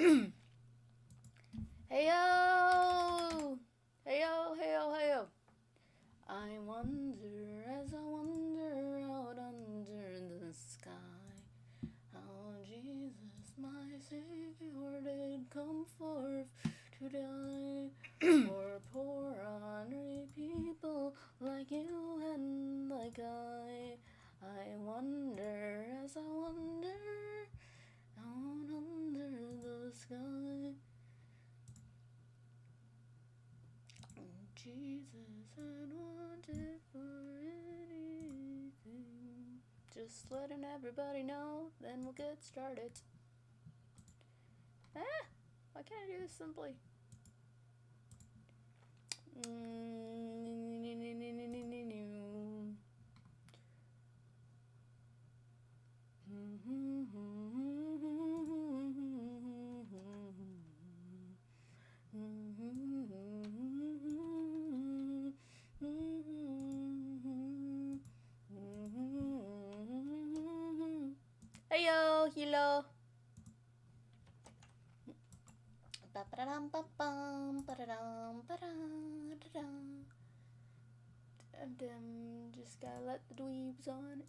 Heyo! Heyo, heyo, heyo. I wonder as I wander out under the sky, how Jesus, my Savior, did come forth to die for poor hungry people like you and like I. I wonder as I wander out under the sky. Jesus had wanted for anything. Just letting everybody know, then we'll get started. Why can't I do this simply? Heyo, hello. Just gotta let the dweebs on.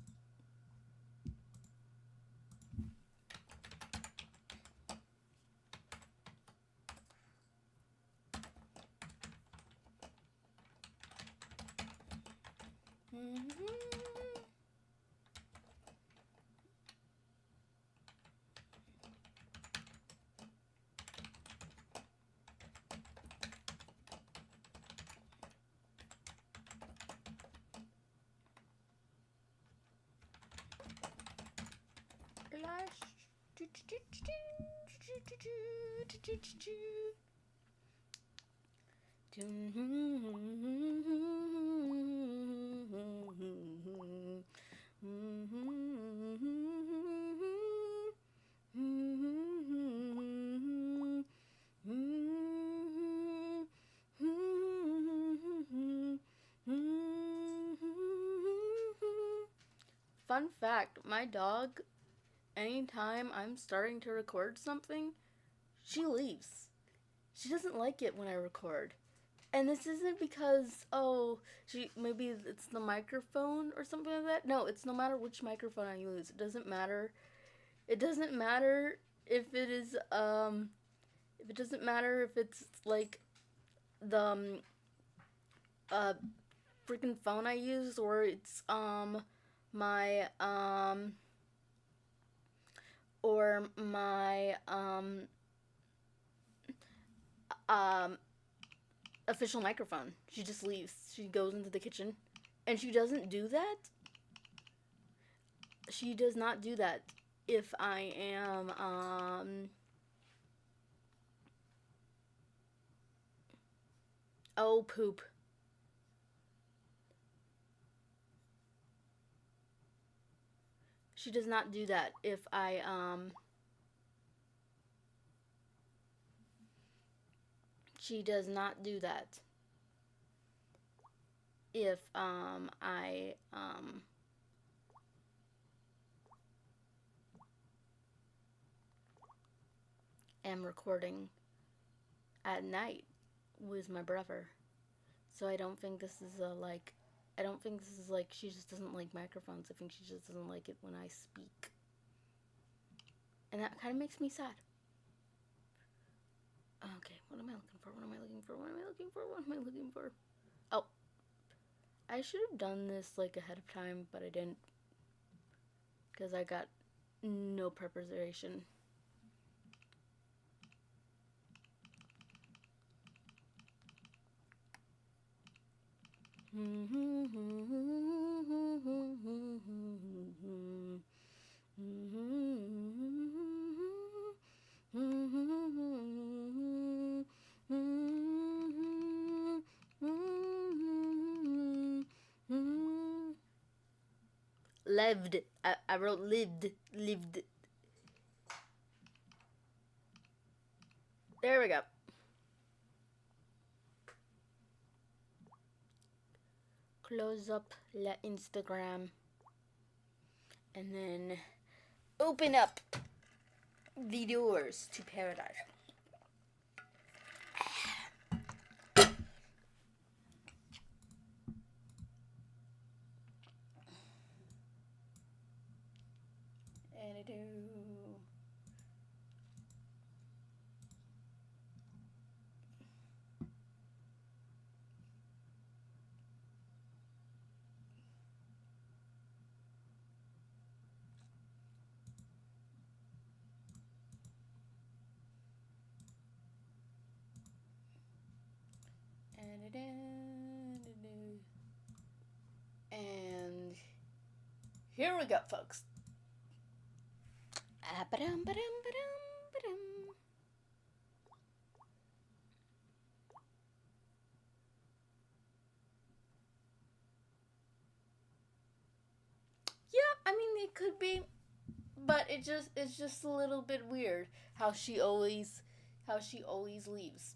Fun fact, my dog, anytime I'm starting to record something, she leaves. She doesn't like it when I record. And this isn't because, maybe it's the microphone or something like that. No, it's no matter which microphone I use. It doesn't matter. It doesn't matter if it is, it doesn't matter if it's like the, freaking phone I use, or it's, my official microphone. She just leaves. She goes into the kitchen. And she doesn't do that. She does not do that if I am, oh, poop. She does not do that if I, she does not do that if, I, am recording at night with my brother. So I don't think this is I don't think this is like, she just doesn't like microphones. I think she just doesn't like it when I speak. And that kind of makes me sad. Okay, what am I looking for? What am I looking for? What am I looking for? What am I looking for? Oh. I should have done this like ahead of time, but I didn't. Because I got no preparation. Lived. I wrote lived. There we go. Close up la Instagram. And then open up the doors to paradise. And I do. And here we go, folks. Yeah, I mean it could be, but it's just a little bit weird how she always leaves.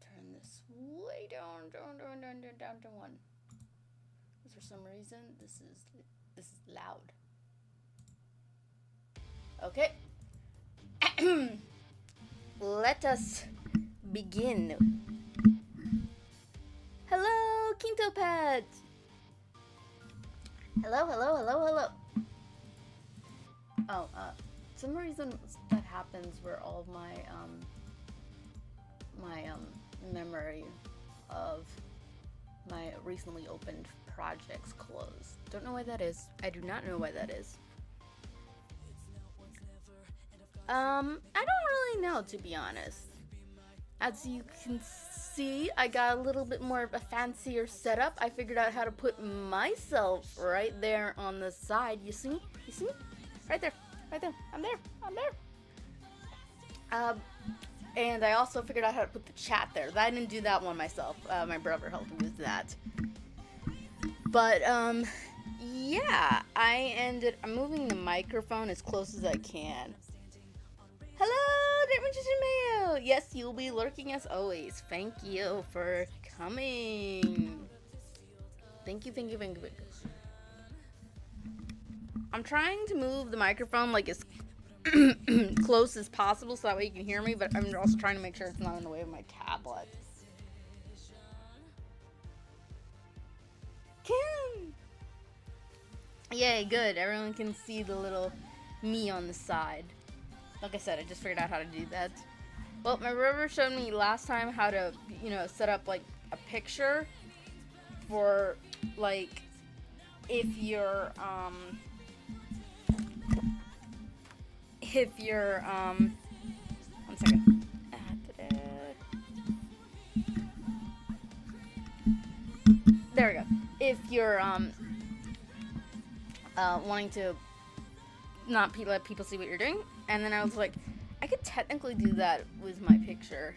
Turn this way down to 1. Because for some reason this is loud. Okay. Let us begin. Hello, Quinto Pet. Hello. Oh, some reason that happens where all of my memory of my recently opened projects close. Don't know why that is. I do not know why that is. I don't really know, to be honest. As you can see, I got a little bit more of a fancier setup. I figured out how to put myself right there on the side. You see me? You see me? Right there. I'm there. And I also figured out how to put the chat there. I didn't do that one myself. My brother helped me with that. But, yeah, I'm moving the microphone as close as I can. Hello, Mayo. Yes, you'll be lurking as always. Thank you for coming. Thank you. I'm trying to move the microphone like as close as possible so that way you can hear me, but I'm also trying to make sure it's not in the way of my tablet. Kim! Yay, good. Everyone can see the little me on the side. Like I said, I just figured out how to do that. Well, my brother showed me last time how to, set up, like, a picture for, like, if you're, one second. There we go. If you're, wanting to not let people see what you're doing, and then I was like, I could technically do that with my picture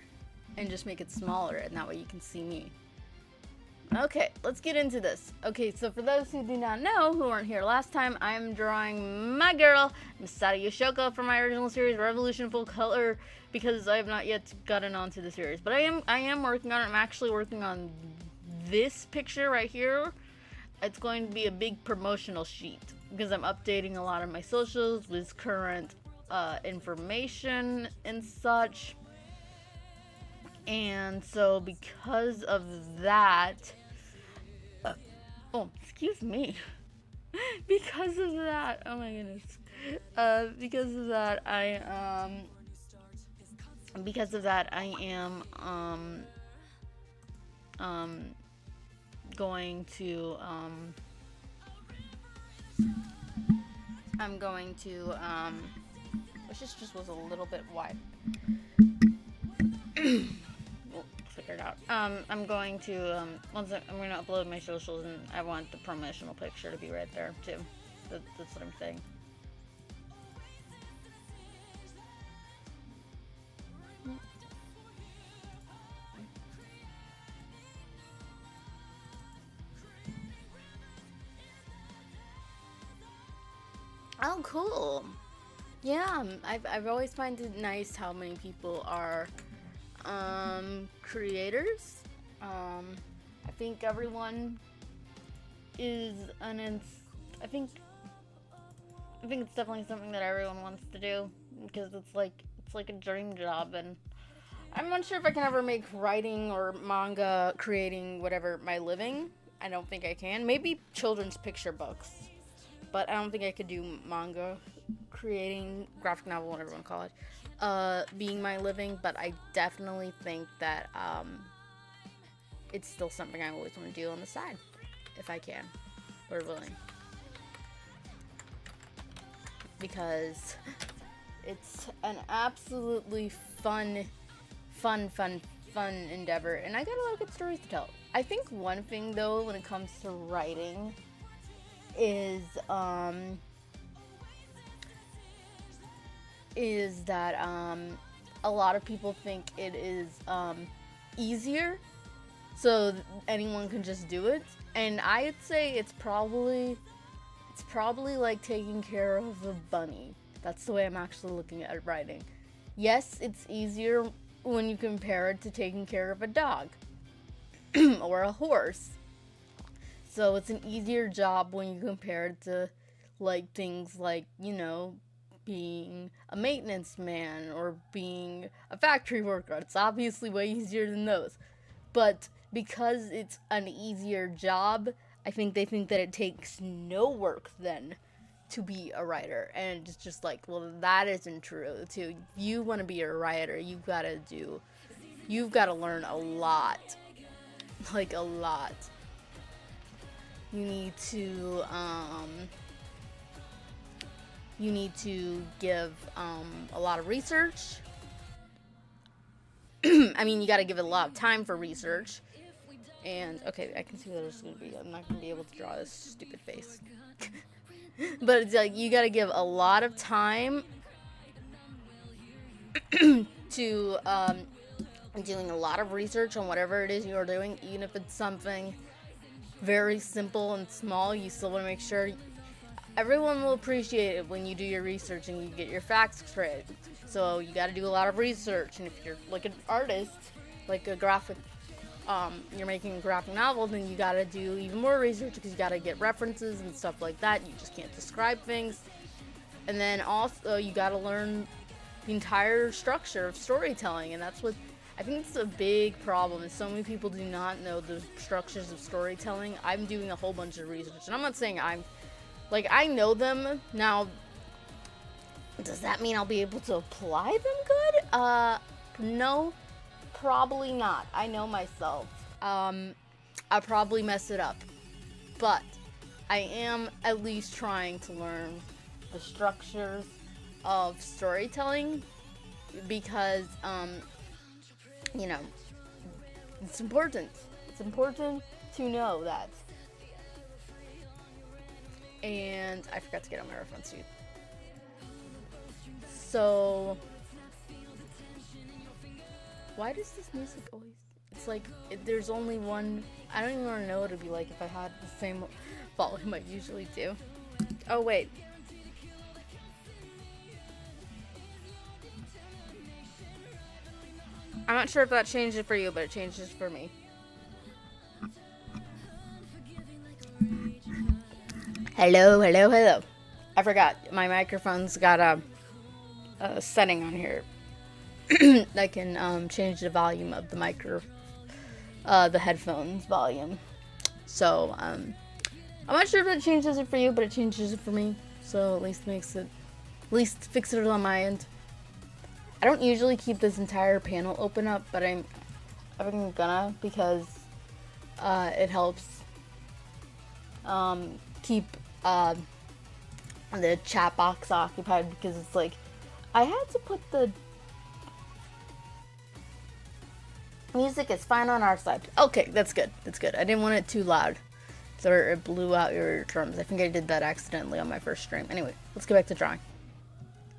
and just make it smaller, and that way you can see me. Okay, let's get into this. Okay, so for those who do not know, who weren't here last time, I'm drawing my girl, Misato Yushoku, from my original series, Revolution Full Color, because I have not yet gotten onto the series. But I am working on it. I'm actually working on this picture right here. It's going to be a big promotional sheet, because I'm updating a lot of my socials with current information and such. And so because of that, oh, excuse me. Because of that, oh my goodness. Because of that, I am going to which just was a little bit wide. We'll figure it out. I'm going to I'm going to upload my socials, and I want the promotional picture to be right there too. That's what I'm saying. Oh, cool. Yeah, I've always find it nice how many people are creators. I think everyone is I think I think it's definitely something that everyone wants to do, because it's like a dream job, and I'm unsure if I can ever make writing or manga creating whatever my living. I don't think I can. Maybe children's picture books, but I don't think I could do manga creating, graphic novel, whatever you want to call it, being my living. But I definitely think that it's still something I always want to do on the side, if I can, or willing, because it's an absolutely fun endeavor, and I got a lot of good stories to tell. I think one thing, though, when it comes to writing is that a lot of people think it is easier, so anyone can just do it, and I'd say it's probably like taking care of a bunny. That's the way I'm actually looking at writing. Yes, it's easier when you compare it to taking care of a dog or a horse. So it's an easier job when you compare it to like things like, you know, being a maintenance man or being a factory worker. It's obviously way easier than those. But because it's an easier job, I think they think that it takes no work then to be a writer, and it's just like, well, that isn't true too. If you want to be a writer, you've got to learn a lot, like a lot. You need to give a lot of research. I mean, you got to give it a lot of time for research. And okay, I can see what it's gonna be. I'm not gonna be able to draw this stupid face. But it's like, you gotta give a lot of time to doing a lot of research on whatever it is you're doing. Even if it's something very simple and small, you still want to make sure everyone will appreciate it when you do your research and you get your facts straight. So you gotta do a lot of research. And if you're like an artist, like a graphic, you're making a graphic novel, then you gotta do even more research, because you gotta get references and stuff like that. You just can't describe things. And then also you gotta learn the entire structure of storytelling, and that's what I think it's a big problem, is so many people do not know the structures of storytelling. I'm doing a whole bunch of research, and I'm not saying I know them. Now, does that mean I'll be able to apply them good? No. Probably not. I know myself. I'll probably mess it up. But I am at least trying to learn the structures of storytelling, because, you know, it's important. It's important to know that. And I forgot to get on my reference sheet. So, why does this music always... It's like, there's only one... I don't even want to know what it'd be like if I had the same volume I usually do. Oh, wait. I'm not sure if that changed it for you, but it changed it for me. Hello. I forgot. My microphone's got a setting on here that can change the volume of the headphones volume. So I'm not sure if it changes it for you, but it changes it for me. So at least fix it on my end. I don't usually keep this entire panel open up, but I'm gonna, because it helps keep the chat box occupied, because it's like, I had to put the music is fine on our side. Okay, that's good. I didn't want it too loud, so it blew out your eardrums. I think I did that accidentally on my first stream. Anyway, let's get back to drawing.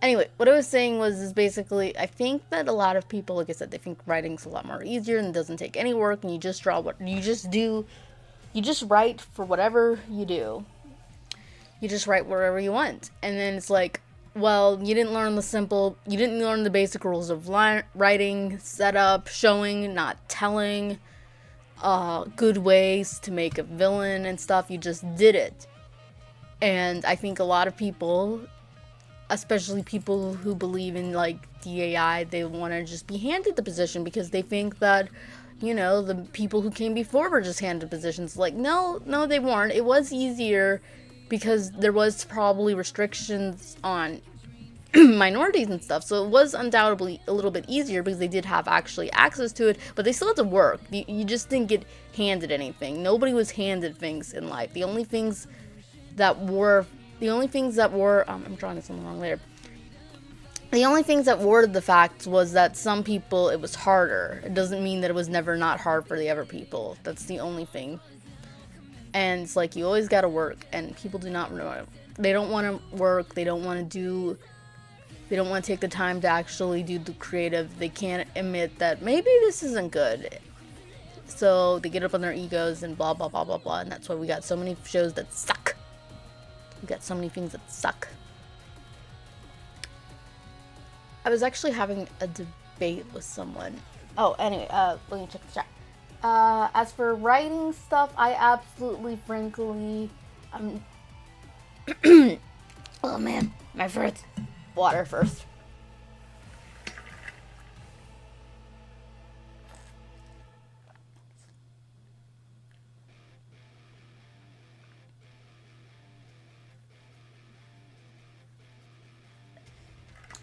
Anyway, what I was saying is basically, I think that a lot of people, like I said, they think writing's a lot more easier and doesn't take any work, and you just draw what you just do. You just write for whatever you do. You just write wherever you want. And then it's like, well, you didn't learn the basic rules of writing, setup, showing, not telling, good ways to make a villain and stuff. You just did it. And I think a lot of people, especially people who believe in like DAI, they want to just be handed the position because they think that, you know, the people who came before were just handed positions. Like, no, they weren't. It was easier because there was probably restrictions on minorities and stuff, so it was undoubtedly a little bit easier because they did have actually access to it, but they still had to work. You just didn't get handed anything. Nobody was handed things in life. The only things that were I'm drawing this one wrong there. The only things that were the fact was that some people it was harder. It doesn't mean that it was never not hard for the other people. That's the only thing. And it's like you always gotta work, and people do not know. They don't want to work. They don't want to take the time to actually do the creative. They can't admit that maybe this isn't good. So they get up on their egos and blah, blah, blah, blah, blah. And that's why we got so many shows that suck. We got so many things that suck. I was actually having a debate with someone. Oh, anyway, let me check the chat. As for writing stuff, I absolutely, frankly, oh man, my throat. Water first.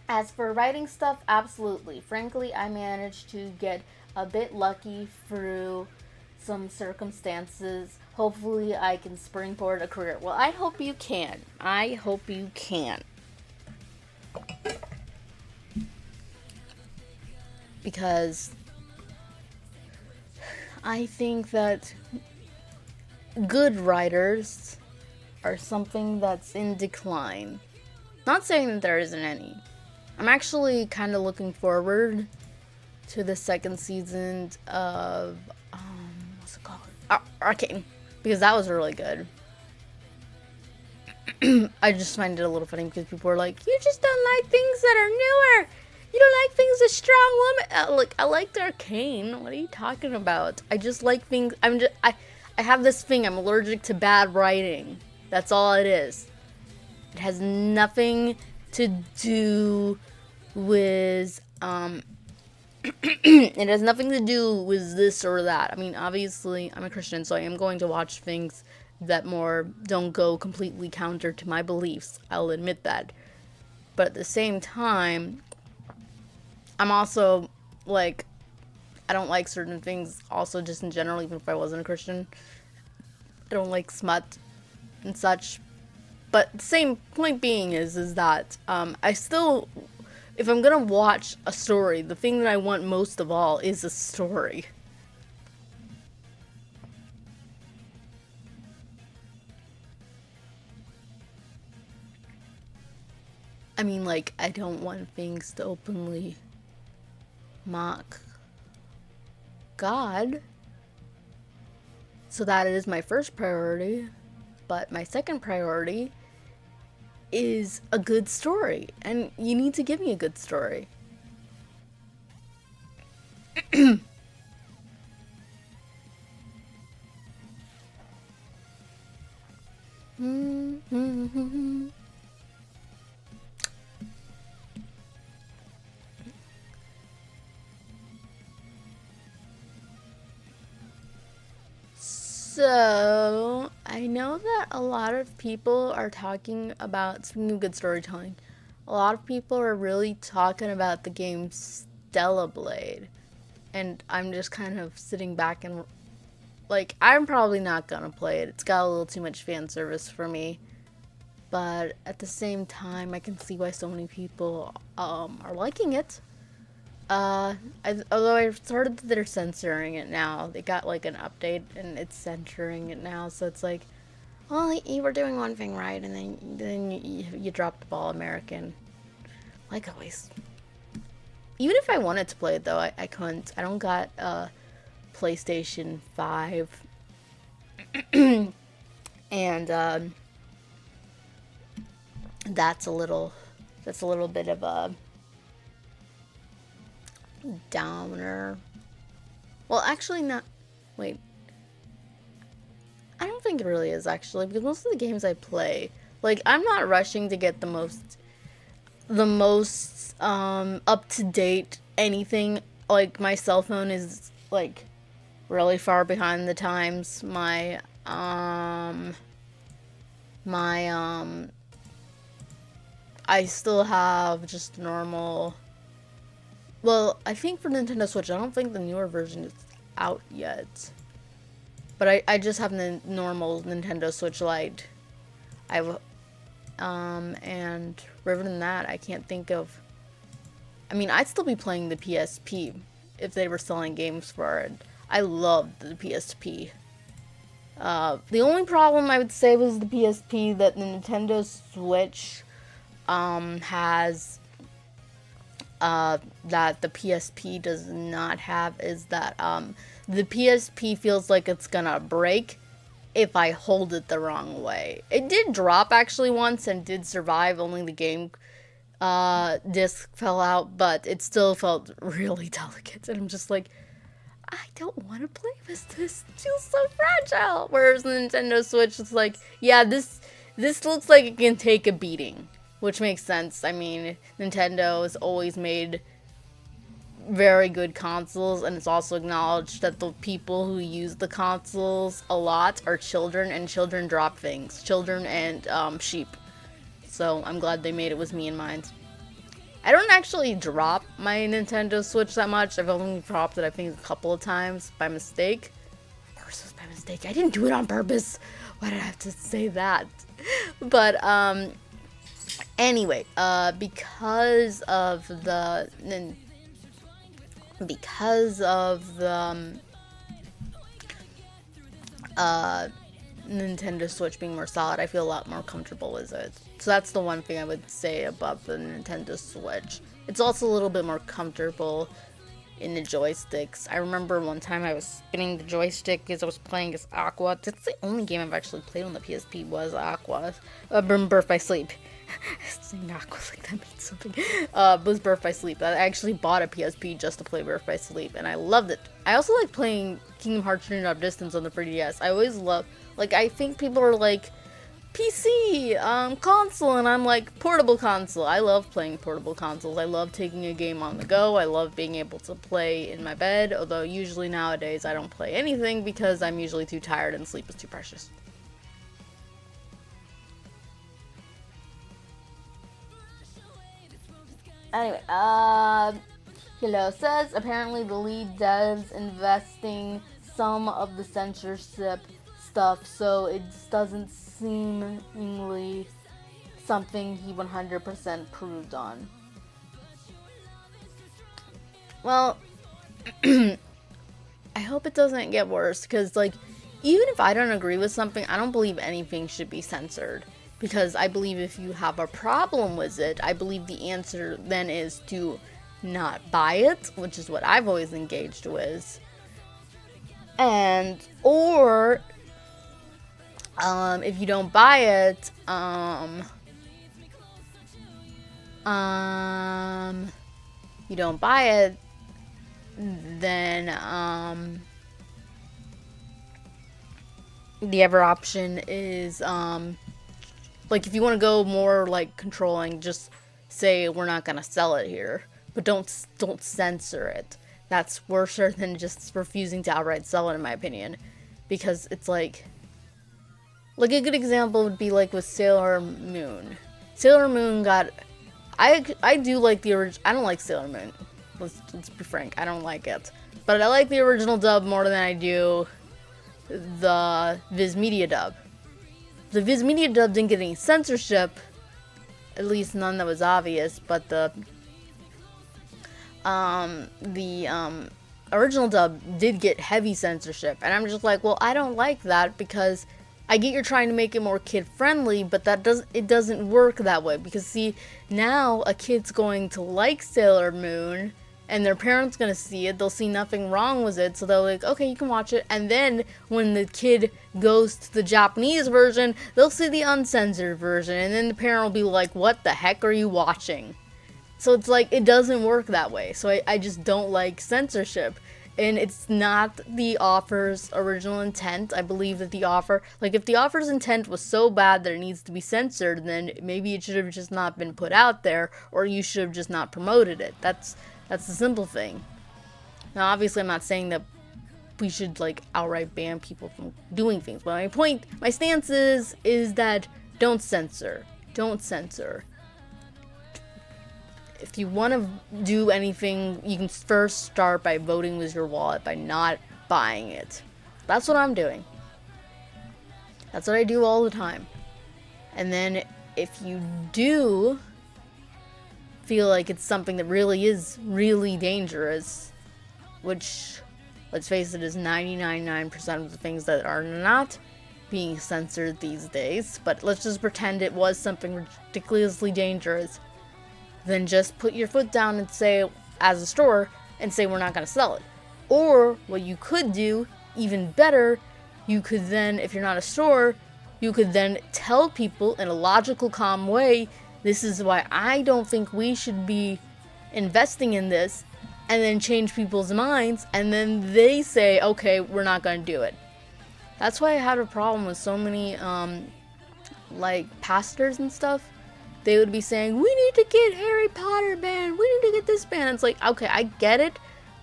As for writing stuff, absolutely. Frankly, I managed to get a bit lucky through some circumstances. Hopefully, I can springboard a career. Well, I hope you can. I hope you can. Because I think that good writers are something that's in decline. Not saying that there isn't any. I'm actually kind of looking forward to the second season of what's it called? Arcane, because that was really good. I just find it a little funny because people are like, you just don't like things that are newer. You don't like things with strong women. I liked Arcane. What are you talking about? I just like things. I have this thing. I'm allergic to bad writing. That's all it is. It has nothing to do with it has nothing to do with this or that. I mean, obviously, I'm a Christian, so I am going to watch things that more don't go completely counter to my beliefs. I'll admit that. But at the same time, I'm also, like, I don't like certain things also just in general, even if I wasn't a Christian. I don't like smut and such. But the same point being is that I still, if I'm gonna watch a story, the thing that I want most of all is a story. I mean, like, I don't want things to openly mock God. So that is my first priority. But my second priority is a good story. And you need to give me a good story. So, I know that a lot of people are talking about, speaking of good storytelling, a lot of people are really talking about the game Stella Blade. And I'm just kind of sitting back and, like, I'm probably not gonna play it. It's got a little too much fan service for me. But at the same time, I can see why so many people are liking it. Although I've heard that they're censoring it now. They got like an update and it's censoring it now. So it's like, well, you were doing one thing right, and then you dropped the ball, American. Like always. Even if I wanted to play it though, I couldn't. I don't got PlayStation 5. And that's a little bit of a downer. Well, actually not. Wait. I don't think it really is, actually, because most of the games I play, Like, I'm not rushing to get the most up to date anything. Like, my cell phone is like really far behind the times. My I still have just normal. Well, I think for Nintendo Switch, I don't think the newer version is out yet. But I just have the normal Nintendo Switch Lite. And rather than that, I can't think of. I mean, I'd still be playing the PSP if they were selling games for it. I loved the PSP. The only problem I would say was the PSP that the Nintendo Switch has that the PSP does not have is that the PSP feels like it's gonna break if I hold it the wrong way. It did drop actually once and did survive, only the game disc fell out, but it still felt really delicate, and I'm just like, I don't want to play with this. It feels so fragile. Whereas the Nintendo Switch is like, yeah, this looks like it can take a beating, which makes sense. I mean, Nintendo has always made very good consoles, and it's also acknowledged that the people who use the consoles a lot are children, and children drop things. Children and sheep. So I'm glad they made it with me in mind. I don't actually drop my Nintendo Switch that much. I've only dropped it, I think, a couple of times by mistake. Of course it was by mistake. I didn't do it on purpose. Why did I have to say that? But, anyway, because of the Nintendo Switch being more solid, I feel a lot more comfortable with it. So that's the one thing I would say about the Nintendo Switch. It's also a little bit more comfortable in the joysticks. I remember one time I was spinning the joystick because I was playing as Aqua. That's the only game I've actually played on the PSP was Aqua. Birth by Sleep. Saying Aqua like that means something. Was Birth by Sleep. I actually bought a PSP just to play Birth by Sleep, and I loved it. I also like playing Kingdom Hearts Journey of Distance on the 3DS. I always love, like, I think people are like, PC, console, and I'm like, portable console. I love playing portable consoles. I love taking a game on the go. I love being able to play in my bed, although usually nowadays I don't play anything because I'm usually too tired and sleep is too precious. Anyway, Hello says, apparently the lead devs investing some of the censorship stuff, so it doesn't seemingly something he 100% proved on. Well, I hope it doesn't get worse, because, like, even if I don't agree with something, I don't believe anything should be censored. Because I believe if you have a problem with it, I believe the answer then is to not buy it, which is what I've always engaged with. And, or, if you don't buy it, then, the other option is, like, if you want to go more, like, controlling, just say, we're not gonna sell it here. But don't censor it. That's worse than just refusing to outright sell it, in my opinion. Because it's like a good example would be, like, with Sailor Moon. Sailor Moon got... I do like the original... I don't like Sailor Moon. Let's be frank. I don't like it. But I like the original dub more than I do the Viz Media dub. The Viz Media dub didn't get any censorship, at least none that was obvious, but the original dub did get heavy censorship, and I'm just like, well, I don't like that, because I get you're trying to make it more kid-friendly, but it doesn't work that way, because see, now a kid's going to like Sailor Moon, and their parents gonna see it, they'll see nothing wrong with it, so they're like, okay, you can watch it, and then when the kid goes to the Japanese version, they'll see the uncensored version, and then the parent will be like, what the heck are you watching? So it's like, it doesn't work that way, so I just don't like censorship. and it's not the author's original intent. I believe that the author, like, if the author's intent was so bad that it needs to be censored, then maybe it should have just not been put out there, or you should have just not promoted it. That's the simple thing. Now, obviously, I'm not saying that we should, like, outright ban people from doing things, but my stance is that don't censor. Don't censor. If you want to do anything, you can first start by voting with your wallet, by not buying it. That's what I'm doing. That's what I do all the time. And then if you do feel like it's something that really is really dangerous, which, let's face it, is 99.9% of the things that are not being censored these days, but let's just pretend it was something ridiculously dangerous, then just put your foot down and say, as a store, and say we're not going to sell it. Or what you could do, even better, you could then, if you're not a store, you could then tell people in a logical, calm way, this is why I don't think we should be investing in this, and then change people's minds, and then they say, okay, we're not going to do it. That's why I had a problem with so many, like, pastors and stuff. They would be saying, we need to get Harry Potter banned, we need to get this banned. It's like, okay, I get it,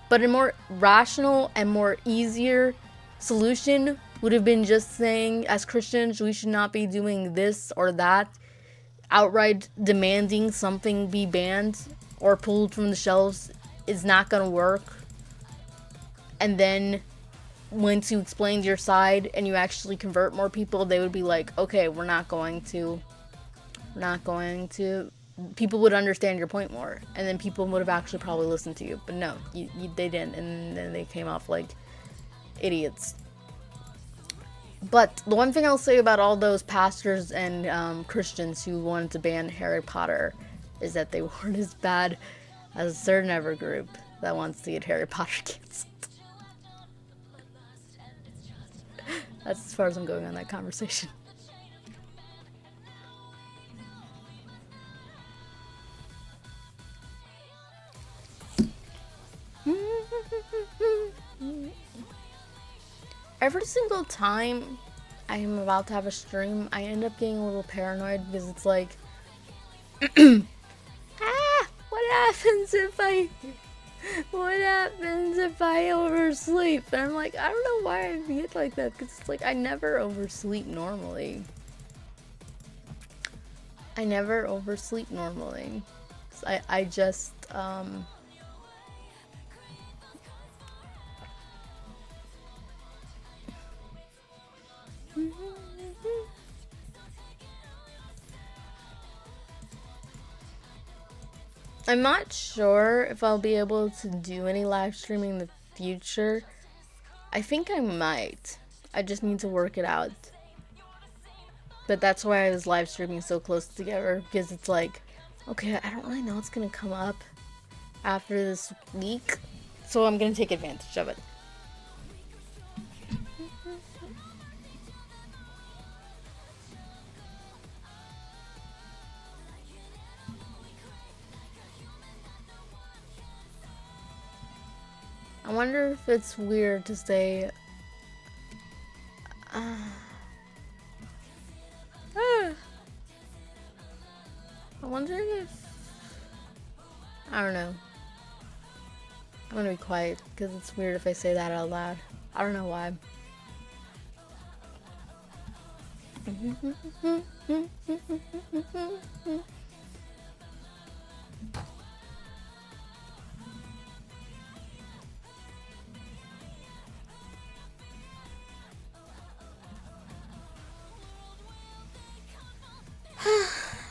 but a more rational and more easier solution would have been just saying, as Christians, we should not be doing this or that. Outright demanding something be banned or pulled from the shelves is not going to work. And then once you explained your side and you actually convert more people, they would be like, okay, we're not going to, people would understand your point more, and then people would have actually probably listened to you. But no, they didn't, and then they came off like idiots. But the one thing I'll say about all those pastors and Christians who wanted to ban Harry Potter is that they weren't as bad as a certain other group that wants to get Harry Potter canceled. That's as far as I'm going on that conversation. Every single time I am about to have a stream, I end up getting a little paranoid because it's like, what happens if I oversleep? And I'm like, I don't know why I get like that, because it's like, I never oversleep normally. I just, I'm not sure if I'll be able to do any live streaming in the future. I think I might. I just need to work it out. But that's why I was live streaming so close together, because it's like, okay, I don't really know what's gonna come up after this week, so I'm gonna take advantage of it. I wonder if it's weird to say, I'm wondering if, I don't know. I'm gonna be quiet because it's weird if I say that out loud. I don't know why.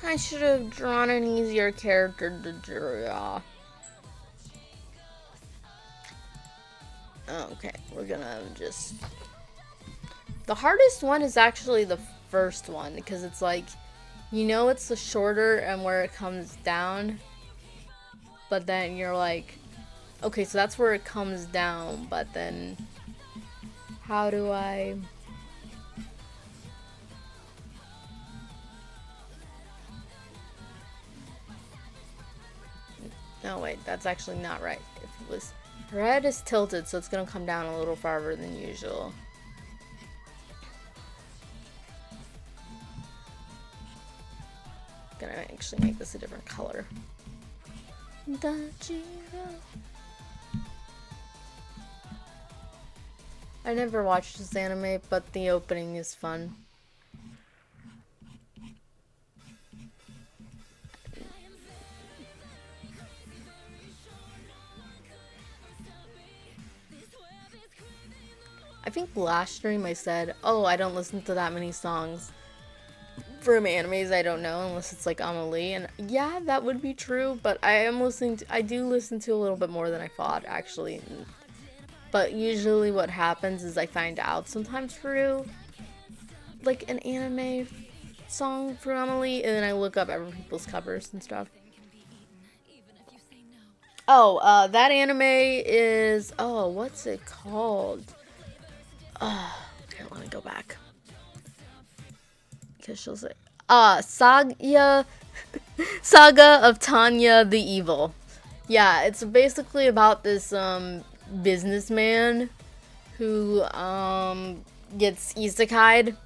I should have drawn an easier character to draw. Okay, we're gonna just... The hardest one is actually the first one, because it's like, you know, it's the shorter and where it comes down, but then you're like, okay, so that's where it comes down, but then how do I... No, wait, that's actually not right. If it was Her head is tilted, so it's gonna come down a little farther than usual. Gonna actually make this a different color. I never watched this anime, but the opening is fun. I think last stream I said, oh, I don't listen to that many songs from animes I don't know unless it's like Amelie, and yeah, that would be true, but I do listen to a little bit more than I thought, actually. But usually what happens is I find out sometimes through like an anime song for Amelie, and then I look up other people's covers and stuff. Oh, that anime is, oh, what's it called? Here, let me go back. Because she'll say, Saga of Tanya the Evil. Yeah, it's basically about this, businessman who, gets isekai'd.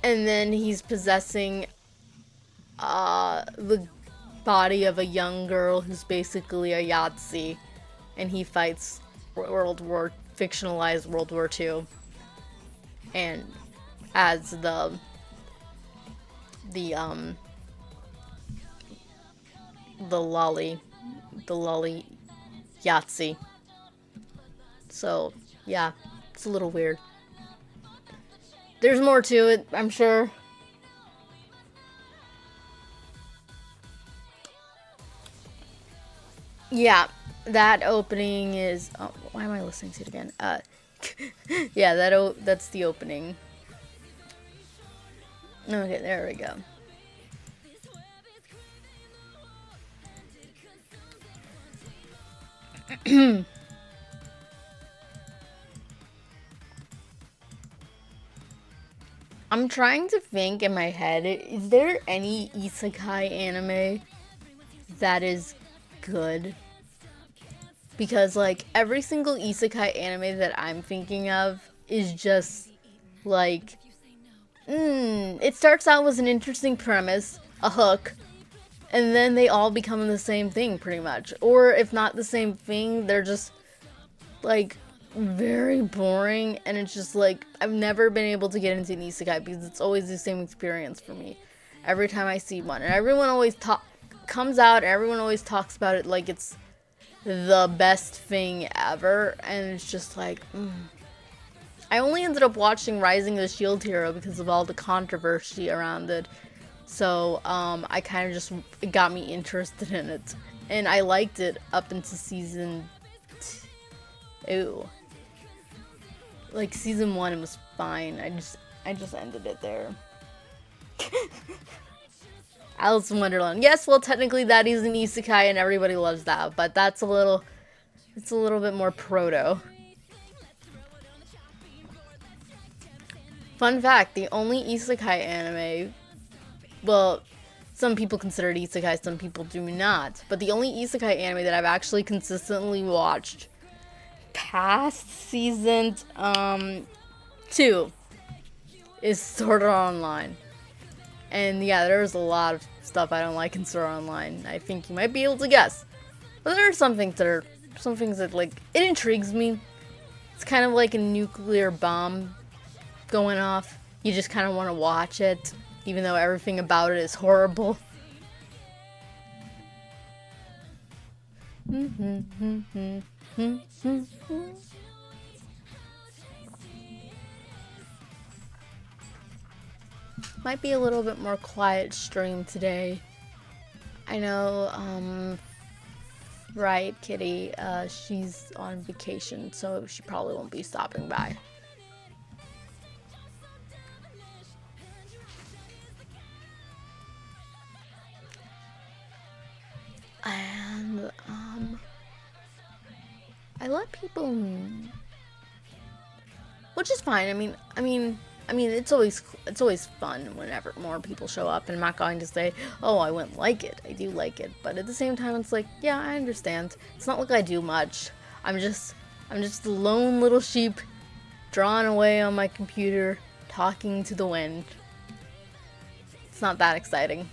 And then he's possessing, the body of a young girl who's basically a Yahtzee. And he fights fictionalized World War II. And as the lolly Yahtzee. So, yeah, it's a little weird. There's more to it, I'm sure. Yeah, that opening is, oh, why am I listening to it again? Yeah, that's the opening. Okay, there we go. I'm trying to think in my head, is there any isekai anime that is good? Because, like, every single isekai anime that I'm thinking of is just, like, it starts out with an interesting premise, a hook, and then they all become the same thing, pretty much. Or, if not the same thing, they're just, like, very boring, and it's just, like, I've never been able to get into an isekai because it's always the same experience for me every time I see one. And everyone always comes out, everyone always talks about it like it's the best thing ever, and it's just like, I only ended up watching Rising of the Shield Hero because of all the controversy around it. So, I kind of just, it got me interested in it. And I liked it up into season 2. Like, season 1, it was fine. I just ended it there. Alice in Wonderland. Yes, well, technically that is an isekai and everybody loves that, but that's it's a little bit more proto. Fun fact, the only isekai anime, well, some people consider it isekai, some people do not, but the only isekai anime that I've actually consistently watched past season 2 is Sword Art Online. And yeah, there's a lot of stuff I don't like in Sword Art Online. I think you might be able to guess. But there are some things that like, it intrigues me. It's kind of like a nuclear bomb going off. You just kind of want to watch it, even though everything about it is horrible. Might be a little bit more quiet stream today. I know, right, Kitty, she's on vacation, so she probably won't be stopping by. And, I let people, which is fine. I mean, I mean, it's always fun whenever more people show up, and I'm not going to say, oh, I wouldn't like it. I do like it, but at the same time, it's like, yeah, I understand. It's not like I do much. I'm just a lone little sheep, drawn away on my computer, talking to the wind. It's not that exciting.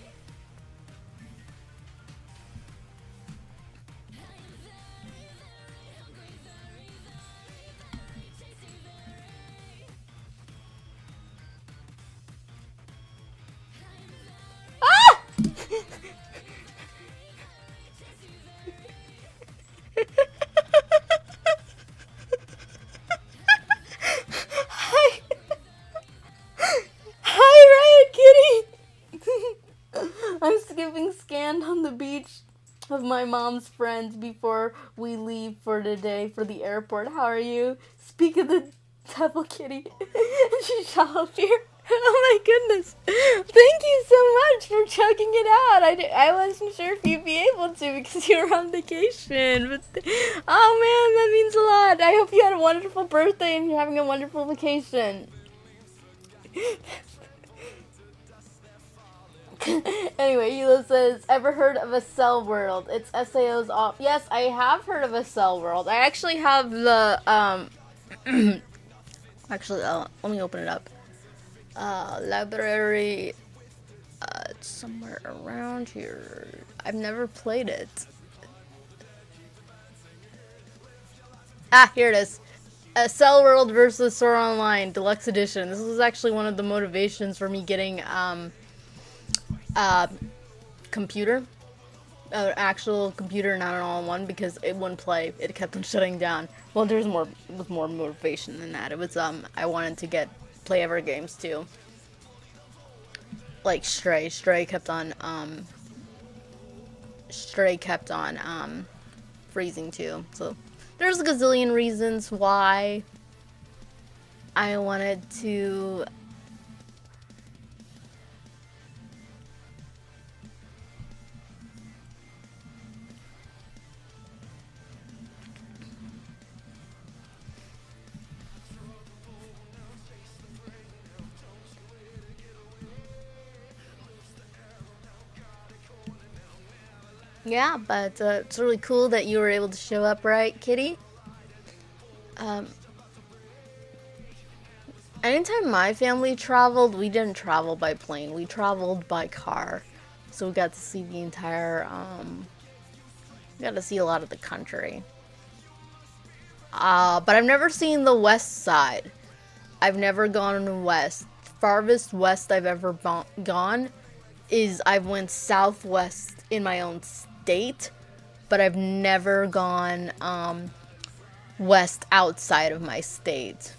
I'm skipping scanned on the beach of my mom's friends before we leave for today for the airport. How are you? Speak of the devil kitty. She shall appear. Oh my goodness. Thank you so much for checking it out. I wasn't sure if you'd be able to because you were on vacation. But oh man, that means a lot. I hope you had a wonderful birthday and you're having a wonderful vacation. Anyway, Hilo says, ever heard of a cell world? It's SAO's off. Yes, I have heard of a cell world. I actually have the, actually, let me open it up. Library, it's somewhere around here. I've never played it. Ah, here it is. A Cell World versus Sword Online Deluxe Edition. This was actually one of the motivations for me getting, computer, actual computer, not an all-in-one, because it wouldn't play. It kept on shutting down. Well, there was more motivation than that. It was I wanted to play other games too, like Stray. Stray kept on freezing too. So there's a gazillion reasons why I wanted to. Yeah, but it's really cool that you were able to show up, right, Kitty? Anytime my family traveled, we didn't travel by plane. We traveled by car. So we got to see the entire, we got to see a lot of the country. But I've never seen the west side. I've never gone west. Farthest west I've ever gone is I went southwest in my own state, but I've never gone west outside of my state.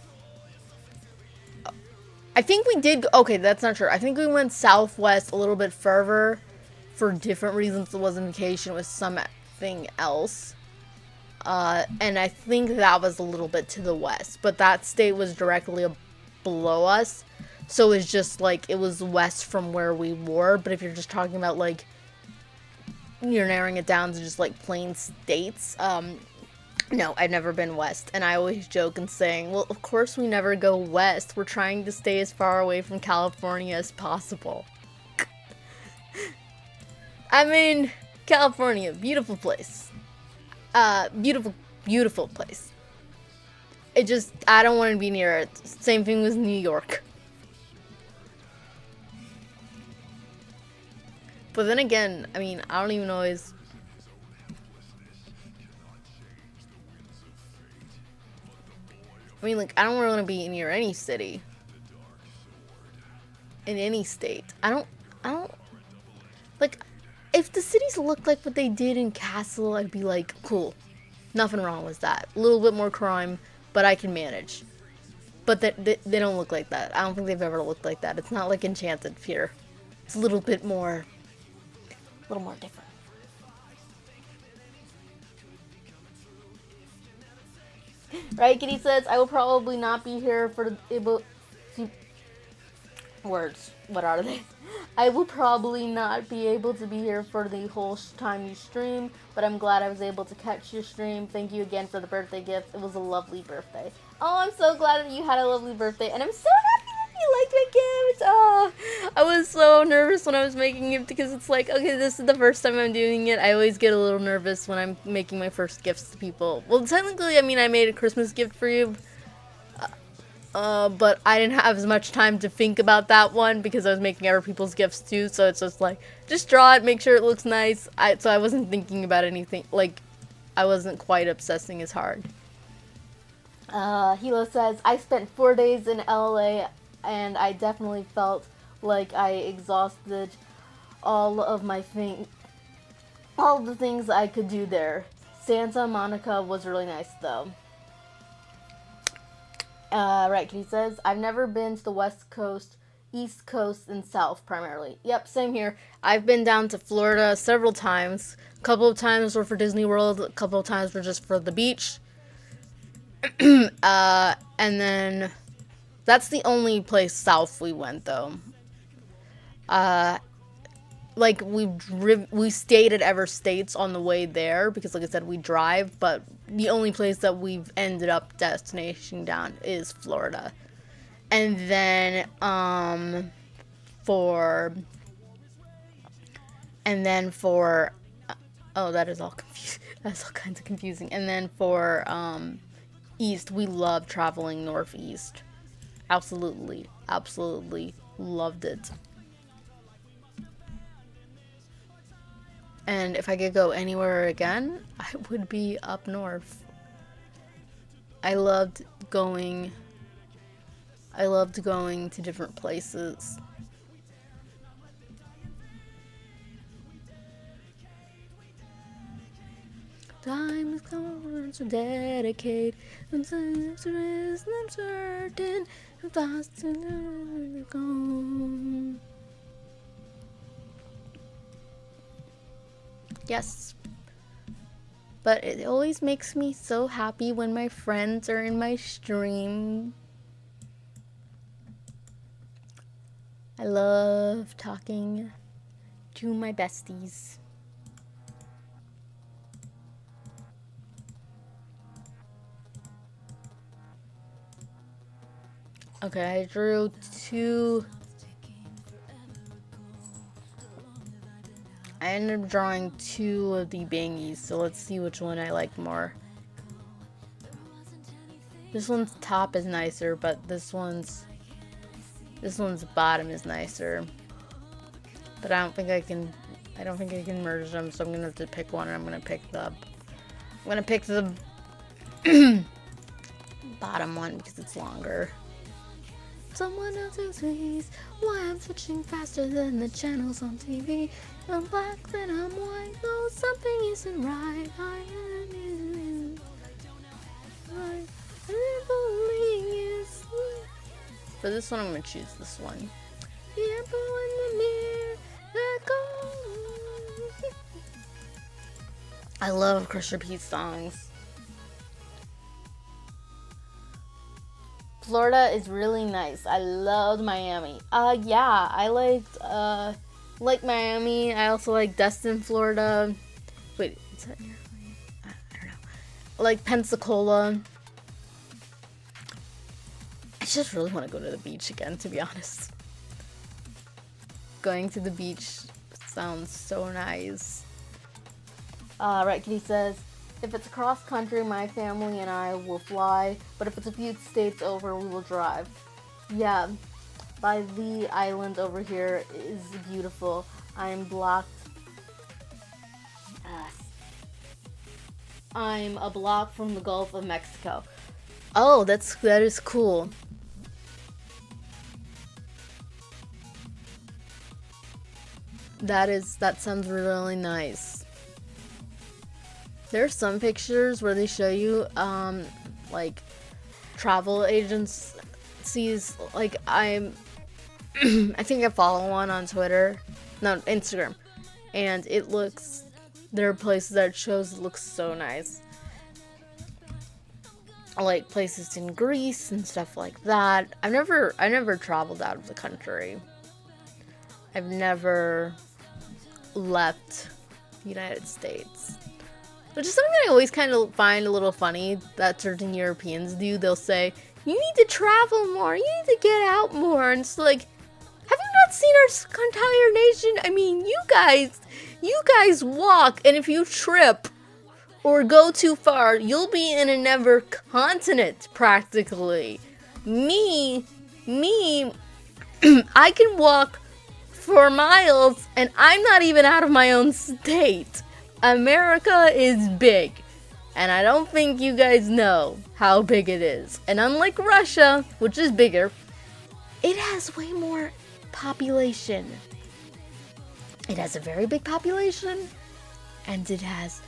I think we did. Okay, that's not true. I think we went southwest a little bit further for different reasons. It wasn't vacation, it was something else. And I think that was a little bit to the west, but that state was directly below us. So it's just like, it was west from where we were. But if you're just talking about like, you're narrowing it down to just like plain states, no, I've never been west. And I always joke and saying, well, of course we never go west. We're trying to stay as far away from California as possible. I mean, California, beautiful place. Beautiful place. It just, I don't want to be near it. Same thing with New York. But then again, I mean, I don't even always. I mean, like, I don't want to be near any city. In any state. I don't, like, if the cities looked like what they did in Castle, I'd be like, cool. Nothing wrong with that. A little bit more crime, but I can manage. But they don't look like that. I don't think they've ever looked like that. It's not like Enchanted here. It's a little bit more. A little more different. Right, Kitty says, I will probably not be here for words. What are they? I will probably not be able to be here for the whole time you stream, but I'm glad I was able to catch your stream. Thank you again for the birthday gift. It was a lovely birthday. Oh, I'm so glad that you had a lovely birthday, and I'm so happy that you my gift! Oh, I was so nervous when I was making it because it's like, okay, this is the first time I'm doing it. I always get a little nervous when I'm making my first gifts to people. Well, technically, I mean, I made a Christmas gift for you. But I didn't have as much time to think about that one because I was making other people's gifts too. So it's just like, just draw it, make sure it looks nice. So I wasn't thinking about anything. Like, I wasn't quite obsessing as hard. Hilo says, I spent 4 days in LA and I definitely felt like I exhausted all of the things I could do there. Santa Monica was really nice though. Right, he says, I've never been to the West Coast, East Coast, and South primarily. Yep, same here. I've been down to Florida several times. A couple of times were for Disney World, a couple of times were just for the beach. And then that's the only place south we went though. Like we stayed at Ever States on the way there because, like I said, we drive, but the only place that we've ended up destination down is Florida. And then for oh, that is all confusing. That's all kinds of confusing. And then for east, we love traveling northeast. Absolutely loved it. And if I could go anywhere again, I would be up north. I loved going to different places. Time is coming to dedicate. Sometimes there is uncertain. Sometimes to go. Yes. But it always makes me so happy when my friends are in my stream. I love talking to my besties. Okay, I drew two. I ended up drawing two of the bangies, so let's see which one I like more. This one's top is nicer, but this one's bottom is nicer. But I don't think I can merge them, so I'm gonna have to pick one, and I'm gonna pick the bottom one because it's longer. Someone else's ways. Why I'm switching faster than the channels on TV. I'm black, then I'm white. No, something isn't right. I believe. For this one, I'm gonna choose this one. The apple in the mirror. I love Crusher Pete songs. Florida is really nice. I loved Miami. Yeah, I liked Miami. I also like Destin, Florida. Wait, is that near? I don't know. I like Pensacola. I just really want to go to the beach again, to be honest. Going to the beach sounds so nice. Right, Kitty says, if it's across country, my family and I will fly, but if it's a few states over, we will drive. Yeah, by the island over here is beautiful. I'm blocked. I'm a block from the Gulf of Mexico. Oh, that is cool. That sounds really nice. There's some pictures where they show you like travel agencies. Like I think I follow one on Twitter, no, Instagram, and there are places that it shows it looks so nice. Like places in Greece and stuff like that. I never traveled out of the country. I've never left the United States. Which is something I always kind of find a little funny that certain Europeans do. They'll say, You need to travel more. You need to get out more. And it's like, have you not seen our entire nation? I mean, you guys walk, and if you trip or go too far, you'll be in another continent, practically. Me, I can walk for miles, and I'm not even out of my own state. America is big, and I don't think you guys know how big it is. And unlike Russia, which is bigger, it has way more population. It has a very big population, and it has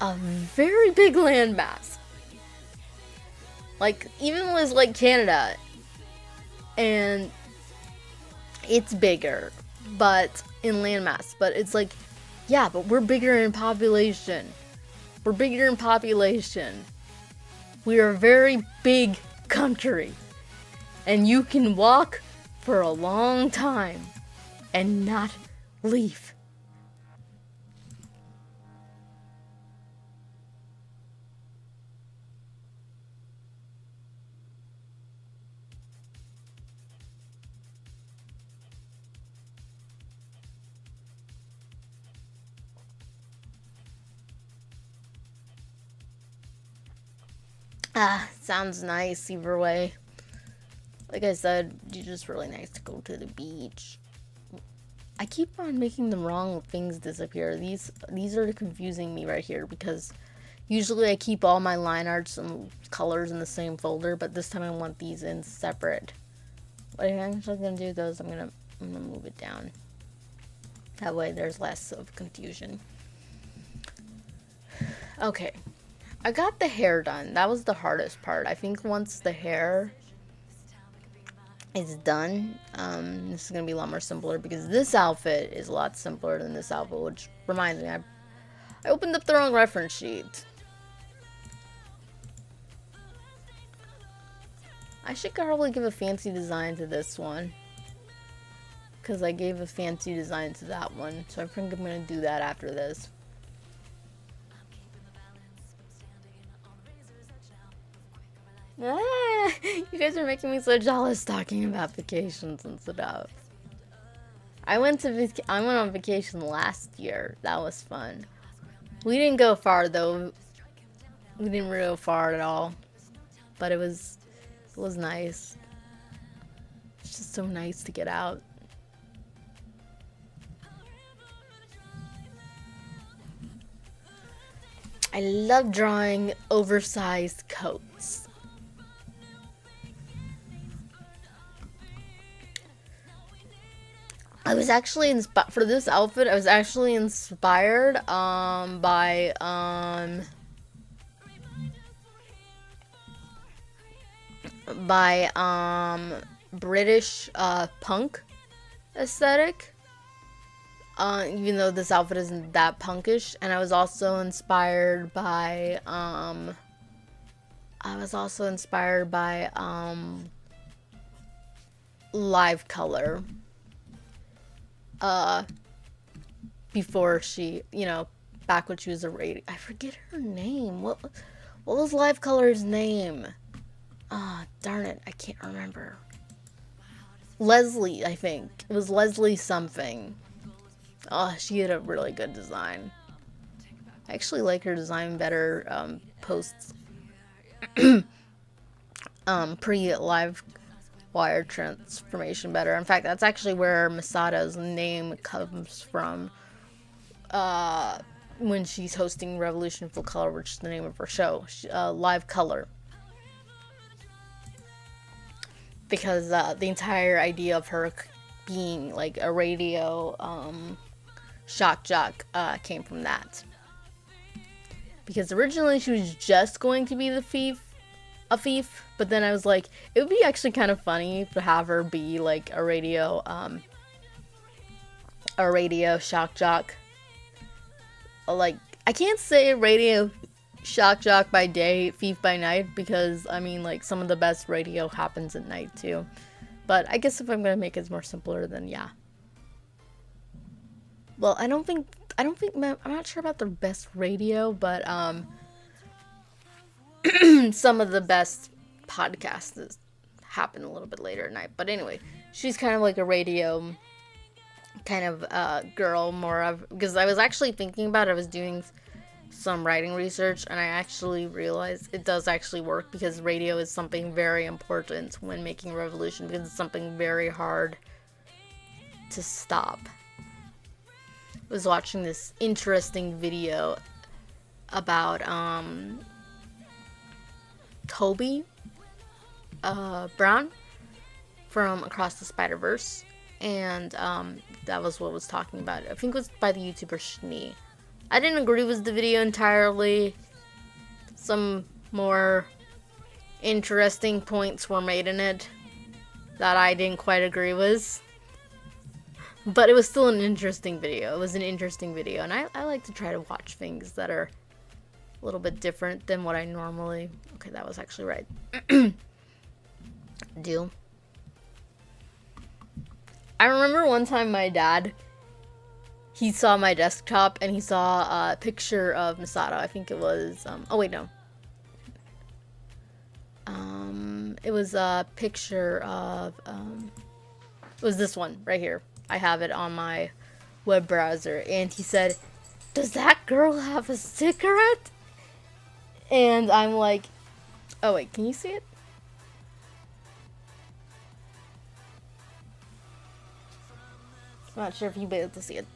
a very big landmass. Like, even with like Canada, and it's bigger, but in landmass. But it's like, yeah, but we're bigger in population. We're bigger in population. We are a very big country, and you can walk for a long time and not leave. Sounds nice either way. Like I said, it's just really nice to go to the beach. I keep on making the wrong things disappear. These are confusing me right here, because usually I keep all my line arts and colors in the same folder, but this time I want these in separate. What I'm actually gonna do though is I'm gonna move it down. That way there's less of confusion. Okay. I got the hair done. That was the hardest part. I think once the hair is done, this is going to be a lot more simpler, because this outfit is a lot simpler than this outfit, which reminds me, I opened up the wrong reference sheet. I should probably give a fancy design to this one, because I gave a fancy design to that one, so I think I'm going to do that after this. You guys are making me so jealous talking about vacations and stuff. I went on vacation last year. That was fun. We didn't go far though. We didn't really go far at all. But it was nice. It's just so nice to get out. I love drawing oversized coats. I was actually for this outfit. I was actually inspired by British punk aesthetic. Even though this outfit isn't that punkish, and I was also inspired by Live Color. Before she, back when she was a radio, I forget her name. What was Live Color's name? Darn it, I can't remember. Leslie, I think. It was Leslie something. She had a really good design. I actually like her design better, posts, pre-live wire transformation better. In fact, that's actually where Misato's name comes from, when she's hosting Revolution Full Color, which is the name of her show, Live Color. Because the entire idea of her being like a radio shock jock came from that. Because originally she was just going to be a thief, but then I was like, it would be actually kind of funny to have her be like a radio shock jock. Like, I can't say radio shock jock by day, thief by night, because I mean, like, some of the best radio happens at night too. But I guess if I'm gonna make it more simpler, then yeah. Well, I'm not sure about the best radio, but some of the best podcasts happen a little bit later at night. But anyway, she's kind of like a radio kind of girl, more of, because I was actually thinking about it. I was doing some writing research, and I actually realized it does actually work, because radio is something very important when making a revolution, because it's something very hard to stop. I was watching this interesting video about Toby Brown from Across the Spider-Verse, and that was what was talking about it. I think it was by the YouTuber Schnee. I didn't agree with the video entirely. Some more interesting points were made in it that I didn't quite agree with. But it was still an interesting video. It was an interesting video. And I like to try to watch things that are a little bit different than what I normally... Okay, that was actually right. do. I remember one time my dad... He saw my desktop, and he saw a picture of Misato. I think it was, oh wait, no. It was a picture of, it was this one, right here. I have it on my web browser, and he said, "Does that girl have a cigarette?" And I'm like, oh wait, can you see it? I'm not sure if you'll be able to see it.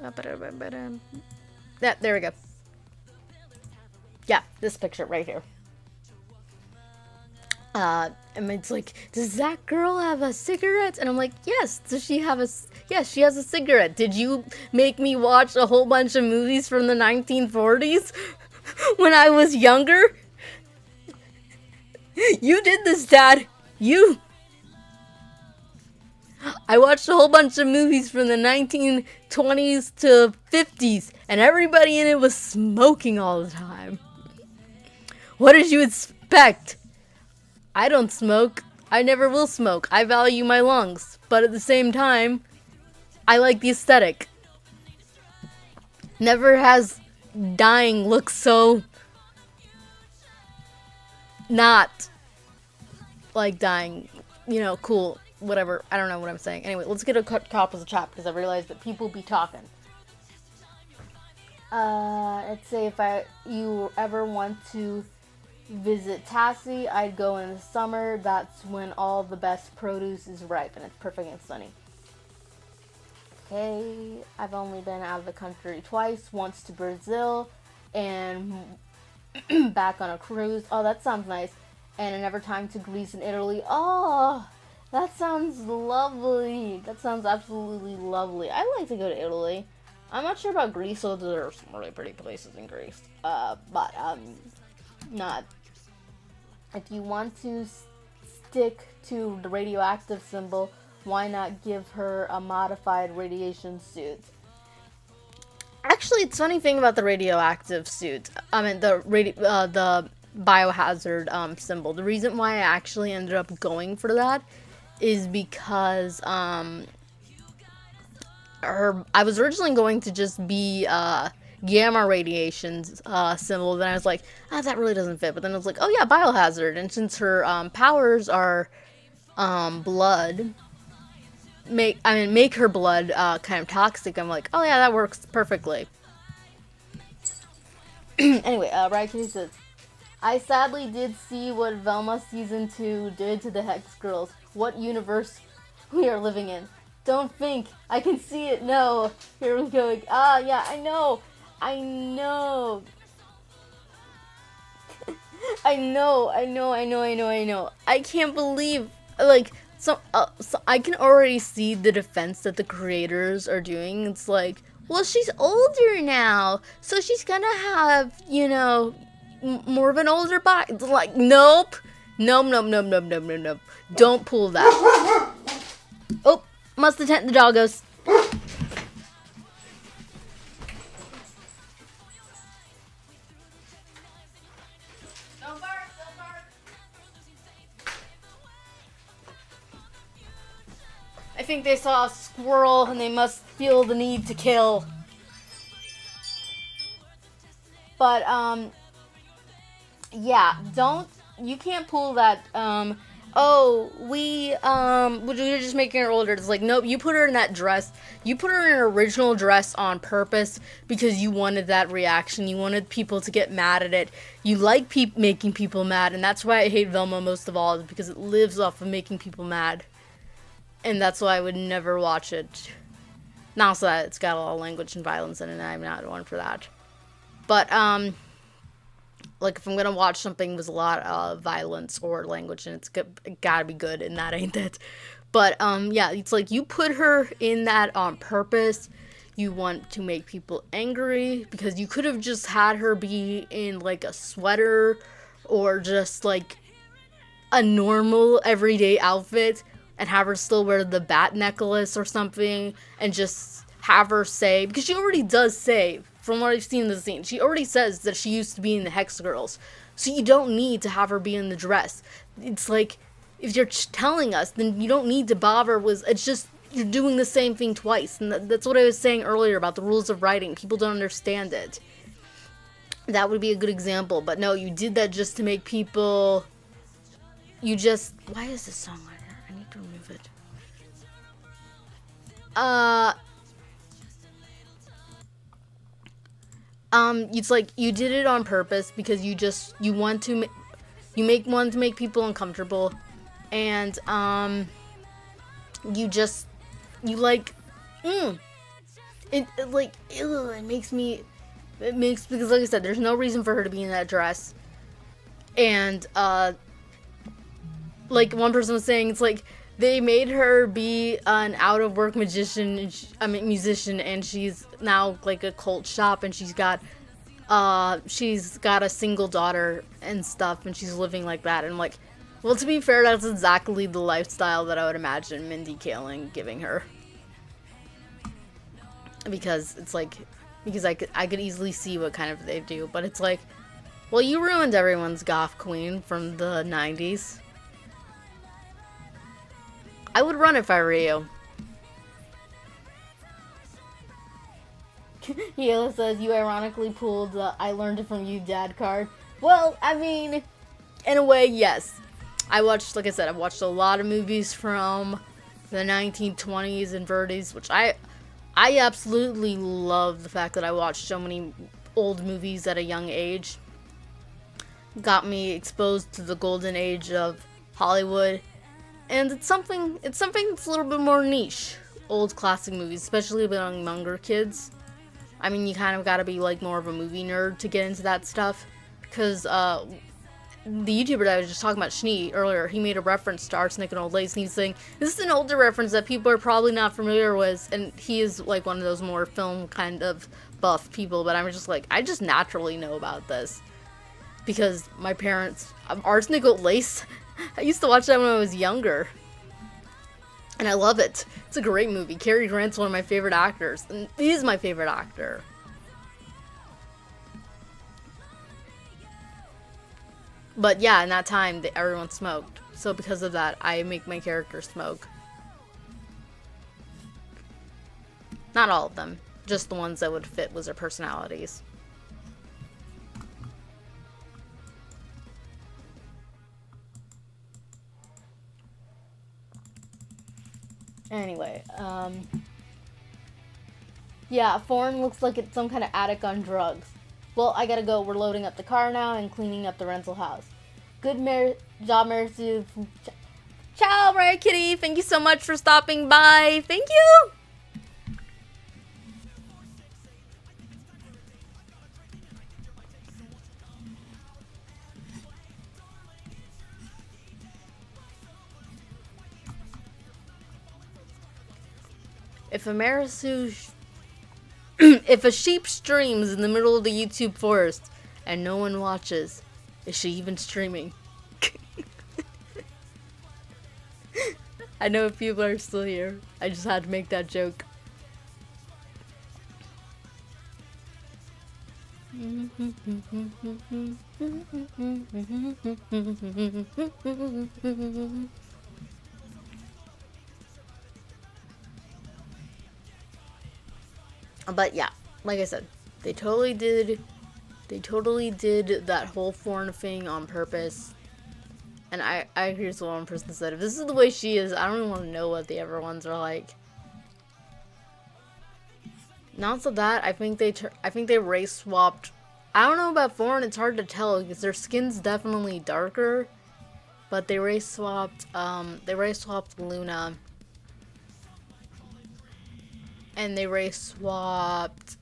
Yeah, there we go. Yeah, this picture right here. And it's like, does that girl have a cigarette? And I'm like, yes. Does she have a? Yes, she has a cigarette. Did you make me watch a whole bunch of movies from the 1940s when I was younger? You did this, Dad. You. I watched a whole bunch of movies from the 1920s to 50s, and everybody in it was smoking all the time. What did you expect? I don't smoke. I never will smoke. I value my lungs. But at the same time, I like the aesthetic. Never has dying looked so not like dying, you know, cool. Whatever, I don't know what I'm saying. Anyway, let's get a cop of the chop, because I realized that people be talking. Let's say if you ever want to visit Tassie, I'd go in the summer. That's when all the best produce is ripe, and it's perfect and sunny. Okay, I've only been out of the country twice. Once to Brazil, and back on a cruise. Oh, that sounds nice. And another time to Greece and Italy. Oh, that sounds lovely. That sounds absolutely lovely. I'd like to go to Italy. I'm not sure about Greece, so there are some really pretty places in Greece. But not. If you want to stick to the radioactive symbol, why not give her a modified radiation suit? Actually, it's funny thing about the radioactive suit. I mean, the biohazard symbol. The reason why I actually ended up going for that is because I was originally going to just be gamma radiations symbol. Then I was like, that really doesn't fit. But then I was like, oh yeah, biohazard. And since her powers are blood, make her blood kind of toxic. I'm like, oh yeah, that works perfectly. Anyway, Raikiri says, I sadly did see what Velma Season 2 did to the Hex Girls. What universe we are living in. Don't think. I can see it. No. Here we go. Yeah, I know. I know. I know. I can't believe, like, so I can already see the defense that the creators are doing. It's like, well, she's older now, so she's gonna have, you know, more of an older body. It's like, nope. Nope. Don't pull that. Oh, must attend the doggos. Don't bark. I think they saw a squirrel and they must feel the need to kill. But, yeah, don't you can't pull that, oh, we're just making her older. It's like, nope, you put her in that dress. You put her in an original dress on purpose because you wanted that reaction. You wanted people to get mad at it. You like making people mad, and that's why I hate Velma most of all, is because it lives off of making people mad. And that's why I would never watch it. Not also that it's got a lot of language and violence in it, and I'm not one for that. But, like, if I'm gonna watch something with a lot of violence or language, and it gotta be good, and that ain't it. But, yeah, it's like, you put her in that on purpose. You want to make people angry, because you could have just had her be in, like, a sweater, or just, like, a normal, everyday outfit, and have her still wear the bat necklace or something, and just have her say, because she already does say, from what I've seen in the scene, she already says that she used to be in the Hex Girls, so you don't need to have her be in the dress. It's like, if you're telling us, then you don't need to bother with, it's just, you're doing the same thing twice, and that's what I was saying earlier about the rules of writing. People don't understand it. That would be a good example, but no, you did that just to make people, you just, why is this song like that? I need to remove it. It's like, you did it on purpose because you want to, want to make people uncomfortable, and, you like, it like, ew, because like I said, there's no reason for her to be in that dress, and, like, one person was saying, it's like, they made her be an out-of-work musician, and she's now, like, a cult shop, and she's got a single daughter and stuff, and she's living like that, and I'm like, well, to be fair, that's exactly the lifestyle that I would imagine Mindy Kaling giving her. Because it's like, because I could easily see what kind of they do, but it's like, well, you ruined everyone's goth queen from the 90s. I would run if I were you. Yela says, you ironically pulled the I learned it from you dad card. Well, I mean, in a way, yes. Like I said, I've watched a lot of movies from the 1920s and 30s, which I absolutely love the fact that I watched so many old movies at a young age. Got me exposed to the golden age of Hollywood. And it's something that's a little bit more niche. Old classic movies, especially among younger kids. I mean, you kind of gotta be, like, more of a movie nerd to get into that stuff. Because, the YouTuber that I was just talking about, Schnee, earlier, he made a reference to Arsenic and Old Lace, and he's saying, this is an older reference that people are probably not familiar with, and he is, like, one of those more film kind of buff people, but I'm just like, I just naturally know about this. Because my parents, Arsenic and Old Lace, I used to watch that when I was younger. And I love it. It's a great movie. Cary Grant's one of my favorite actors. And he is my favorite actor. But yeah, in that time, everyone smoked. So because of that, I make my character smoke. Not all of them. Just the ones that would fit with their personalities. Anyway, yeah, Foreign looks like it's some kind of attic on drugs. Well, I gotta go. We're loading up the car now and cleaning up the rental house. Good job, Merisu. Ciao, Mariah Kitty. Thank you so much for stopping by. Thank you. If if a sheep streams in the middle of the YouTube forest and no one watches, is she even streaming? I know if people are still here. I just had to make that joke. But yeah, like I said, they totally did that whole foreign thing on purpose. And I here's what one person said, if this is the way she is, I don't even want to know what the other ones are like. Not so that, I think they race swapped. I don't know about foreign, it's hard to tell because their skin's definitely darker. But they race swapped Luna. And they race swapped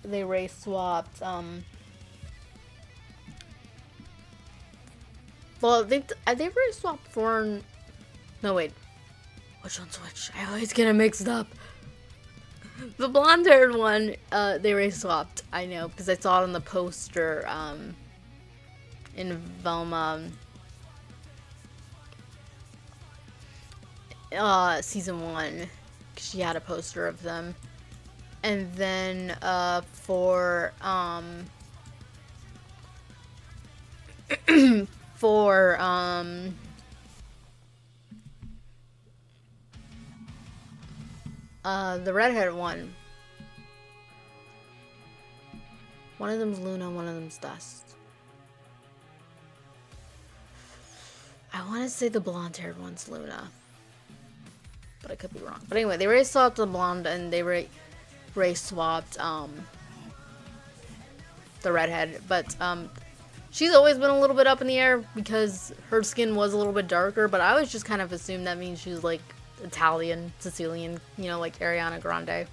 they race swapped well, they race swapped foreign. No, wait, which one's which? I always get it mixed up. The blonde-haired one, they race swapped. I know, because I saw it on the poster, in Velma, season 1. She had a poster of them. And then, for the redheaded one. One of them's Luna, one of them's Dust. I want to say the blonde-haired one's Luna, but I could be wrong. But anyway, they race swapped the blonde, and they race swapped the redhead. But she's always been a little bit up in the air because her skin was a little bit darker. But I always just kind of assumed that means she's like Italian, Sicilian, you know, like Ariana Grande.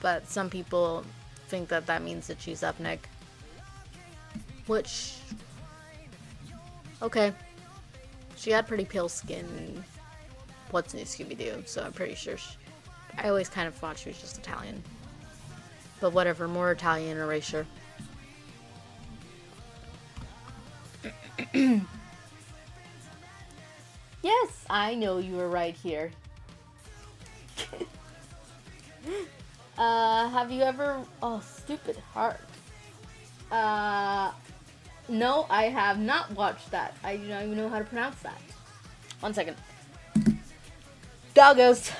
But some people think that that means that she's ethnic. Which, okay. She had pretty pale skin in What's New Scooby-Doo, so I'm pretty sure I always kind of thought she was just Italian. But whatever, more Italian erasure. Yes, I know you were right here. Have you ever... Oh, stupid heart. No, I have not watched that. I do not even know how to pronounce that. 1 second. Doggos.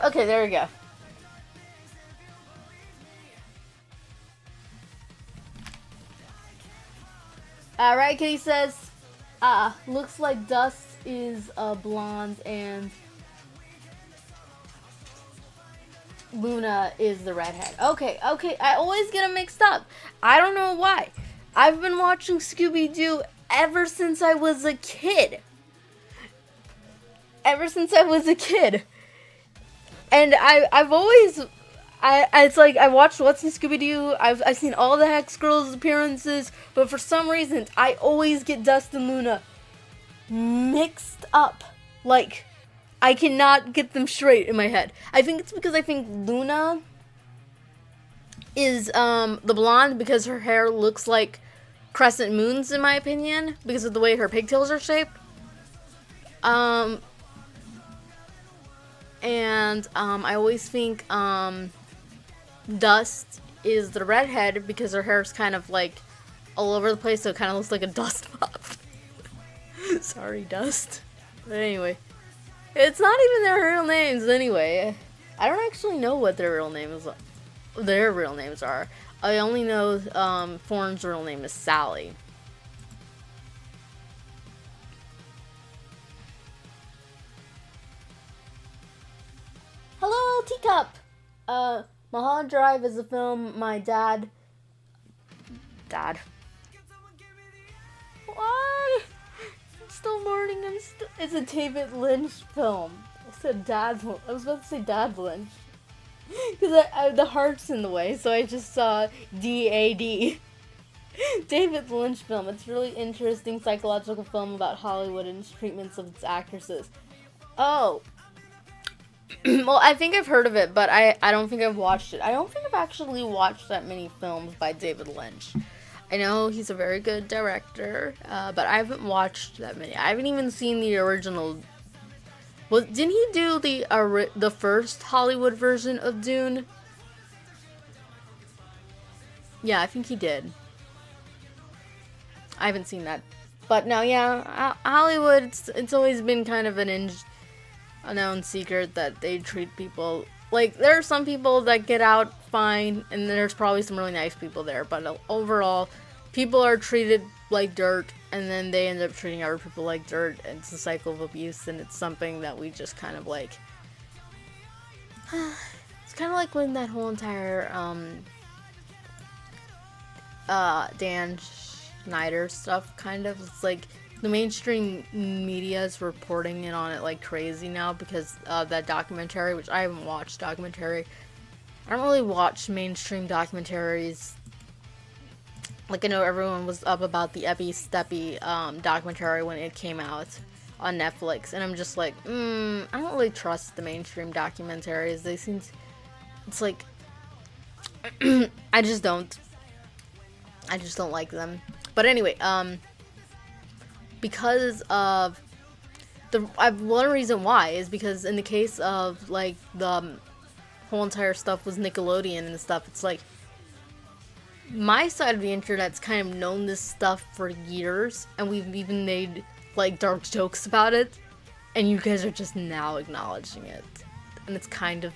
Okay, there we go. Right, Kitty says, looks like Dust is blonde and Luna is the redhead. Okay, I always get them mixed up. I don't know why. I've been watching Scooby-Doo ever since I was a kid. And I've always, it's like, I watched What's in Scooby-Doo, I've seen all the Hex Girls' appearances, but for some reason, I always get Dust and Luna mixed up. Like, I cannot get them straight in my head. I think it's because I think Luna is, the blonde because her hair looks like crescent moons, in my opinion, because of the way her pigtails are shaped. And I always think Dust is the redhead because her hair's kind of like all over the place, so it kind of looks like a dust mop. Sorry, Dust. But anyway, it's not even their real names anyway. I don't actually know what their real names are. I only know Thorn's real name is Sally. Hello, Teacup! Mulholland Drive is a film my dad... Why? I'm still mourning. It's a David Lynch film. I was about to say Dad Lynch. Because the heart's in the way, so I just saw D-A-D. David Lynch film. It's a really interesting psychological film about Hollywood and its treatments of its actresses. Oh. Well, I think I've heard of it, but I don't think I've watched it. I don't think I've actually watched that many films by David Lynch. I know he's a very good director, but I haven't watched that many. I haven't even seen the original. Well, didn't he do the first Hollywood version of Dune? Yeah, I think he did. I haven't seen that. But no, yeah, Hollywood, it's always been kind of a known secret that they treat people, like, there are some people that get out fine, and there's probably some really nice people there, but overall, people are treated like dirt, and then they end up treating other people like dirt, and it's a cycle of abuse, and it's something that we just kind of like, it's kind of like when that whole entire, Dan Schneider stuff, kind of, it's like, the mainstream media is reporting in on it like crazy now because of that documentary, which I haven't watched documentary. I don't really watch mainstream documentaries. Like, I know everyone was up about the Epi Steppy documentary when it came out on Netflix, and I'm just like, I don't really trust the mainstream documentaries. They seem, it's like, I just don't like them. But anyway, because of one reason why is because in the case of like the whole entire stuff was Nickelodeon and stuff, it's like my side of the internet's kind of known this stuff for years, and we've even made like dark jokes about it, and you guys are just now acknowledging it, and it's kind of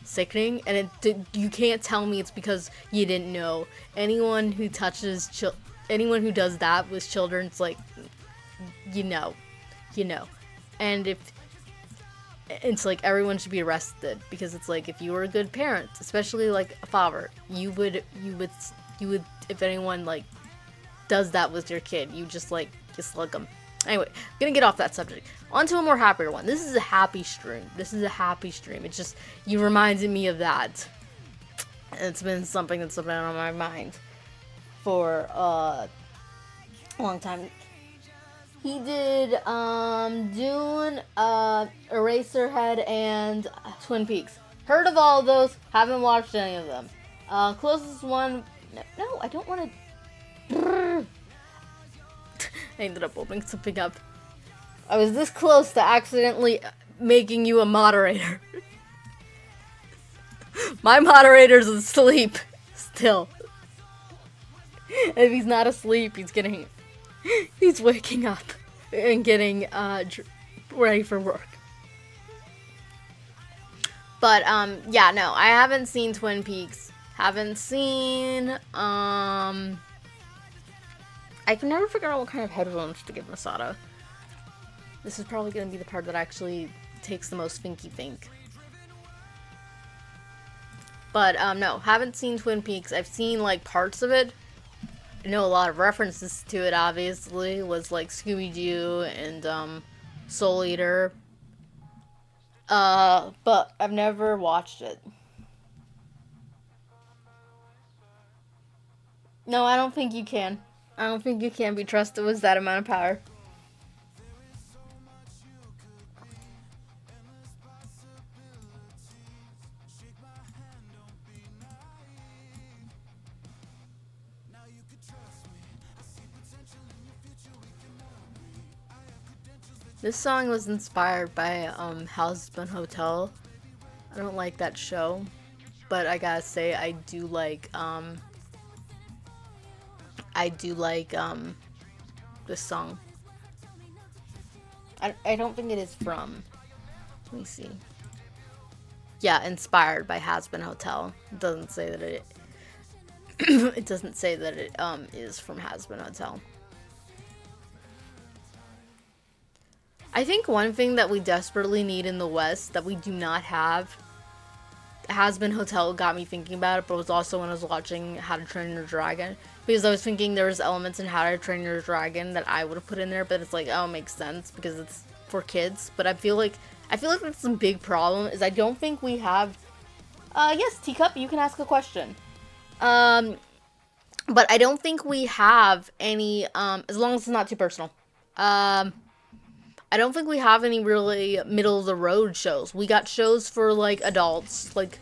sickening. And you can't tell me it's because you didn't know. Anyone who anyone who does that with children, it's like, you know, and if it's like everyone should be arrested, because it's like if you were a good parent, especially like a father, you would if anyone like does that with your kid, you just slug them. Anyway, I'm gonna get off that subject. On to a more happier one. This is a happy stream. It's just, you reminded me of that. And it's been something that's been on my mind for a long time. He did Dune, Eraserhead, and Twin Peaks. Heard of all of those, haven't watched any of them. Closest one, no, I don't want to. I ended up opening something up. I was this close to accidentally making you a moderator. My moderator's asleep still. If he's not asleep, he's waking up and getting ready for work. But yeah, no, I haven't seen Twin Peaks. Haven't seen I can never figure out what kind of headphones to give Misato. This is probably going to be the part that actually takes the most finky think. But no, haven't seen Twin Peaks. I've seen like parts of it. I know a lot of references to it, obviously, was like Scooby-Doo and Soul Eater. But I've never watched it. No, I don't think you can. I don't think you can be trusted with that amount of power. This song was inspired by Housebound Hotel. I don't like that show, but I gotta say I do like this song. I don't think it is from. Let me see. Yeah, inspired by Housebound Hotel. It doesn't say that it. It doesn't say that it is from Housebound Hotel. I think one thing that we desperately need in the West that we do not have, Housebound Hotel got me thinking about it, but it was also when I was watching How to Train Your Dragon, because I was thinking there was elements in How to Train Your Dragon that I would have put in there, but it's like, oh, it makes sense because it's for kids. But I feel like that's some big problem is I don't think we have. Yes, Teacup, you can ask a question. But I don't think we have any, as long as it's not too personal. I don't think we have any really middle of the road shows. We got shows for like adults, like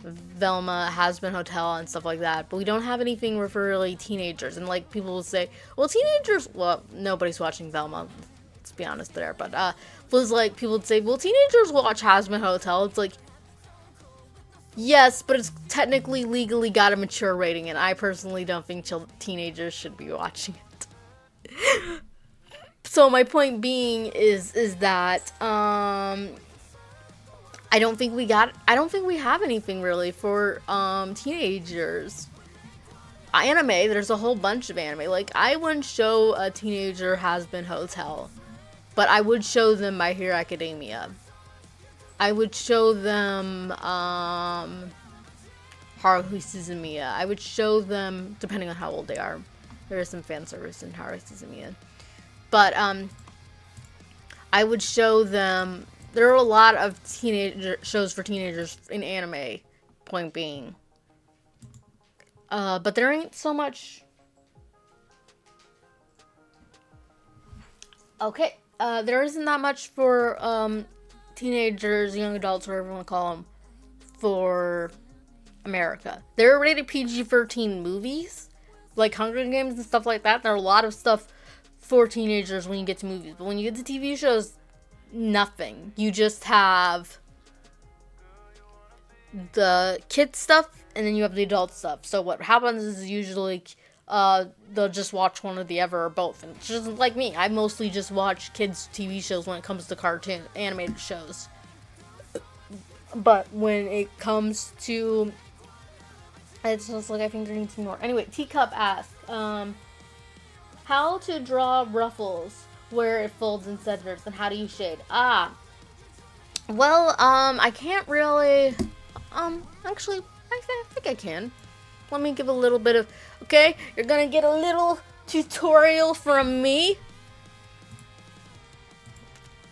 Velma, Has-Been Hotel, and stuff like that. But we don't have anything for really teenagers. And like people will say, well, teenagers, well, nobody's watching Velma. Let's be honest there. But was like people would say, well, teenagers watch Has-Been Hotel. It's like, yes, but it's technically legally got a mature rating, and I personally don't think teenagers should be watching it. So my point being is that I don't think we have anything really for teenagers. Anime, there's a whole bunch of anime. Like, I wouldn't show a teenager Has-Been Hotel, but I would show them My Hero Academia. I would show them Haruhi Suzumiya. I would show them, depending on how old they are. There is some fan service in Haruhi Suzumiya. But I would show them. There are a lot of teenager shows for teenagers in anime. Point being, but there ain't so much. Okay, there isn't that much for teenagers, young adults, whatever you want to call them, for America. There are rated PG-13 movies, like Hunger Games and stuff like that. There are a lot of stuff for teenagers when you get to movies, but when you get to TV shows, nothing. You just have the kid stuff, and then you have the adult stuff. So what happens is usually they'll just watch one or the other or both. And it's just like me. I mostly just watch kids' TV shows when it comes to cartoon animated shows. But when it comes to, it's just like I think there needs more. Anyway, Teacup asks, how to draw ruffles where it folds in centers, and how do you shade? Well, I can't really, actually, I think I can. Let me give a little bit of, okay, you're gonna get a little tutorial from me.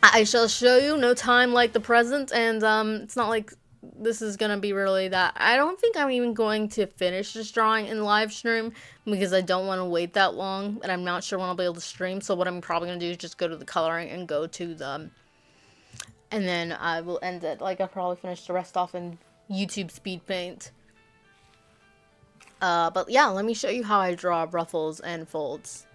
I shall show you, no time like the present, and, it's not like this is gonna be really that. I don't think I'm even going to finish this drawing in live stream, because I don't want to wait that long, and I'm not sure when I'll be able to stream, so what I'm probably gonna do is just go to the coloring and go to the, and then I will end it. Like, I'll probably finish the rest off in YouTube speedpaint. But yeah, let me show you how I draw ruffles and folds.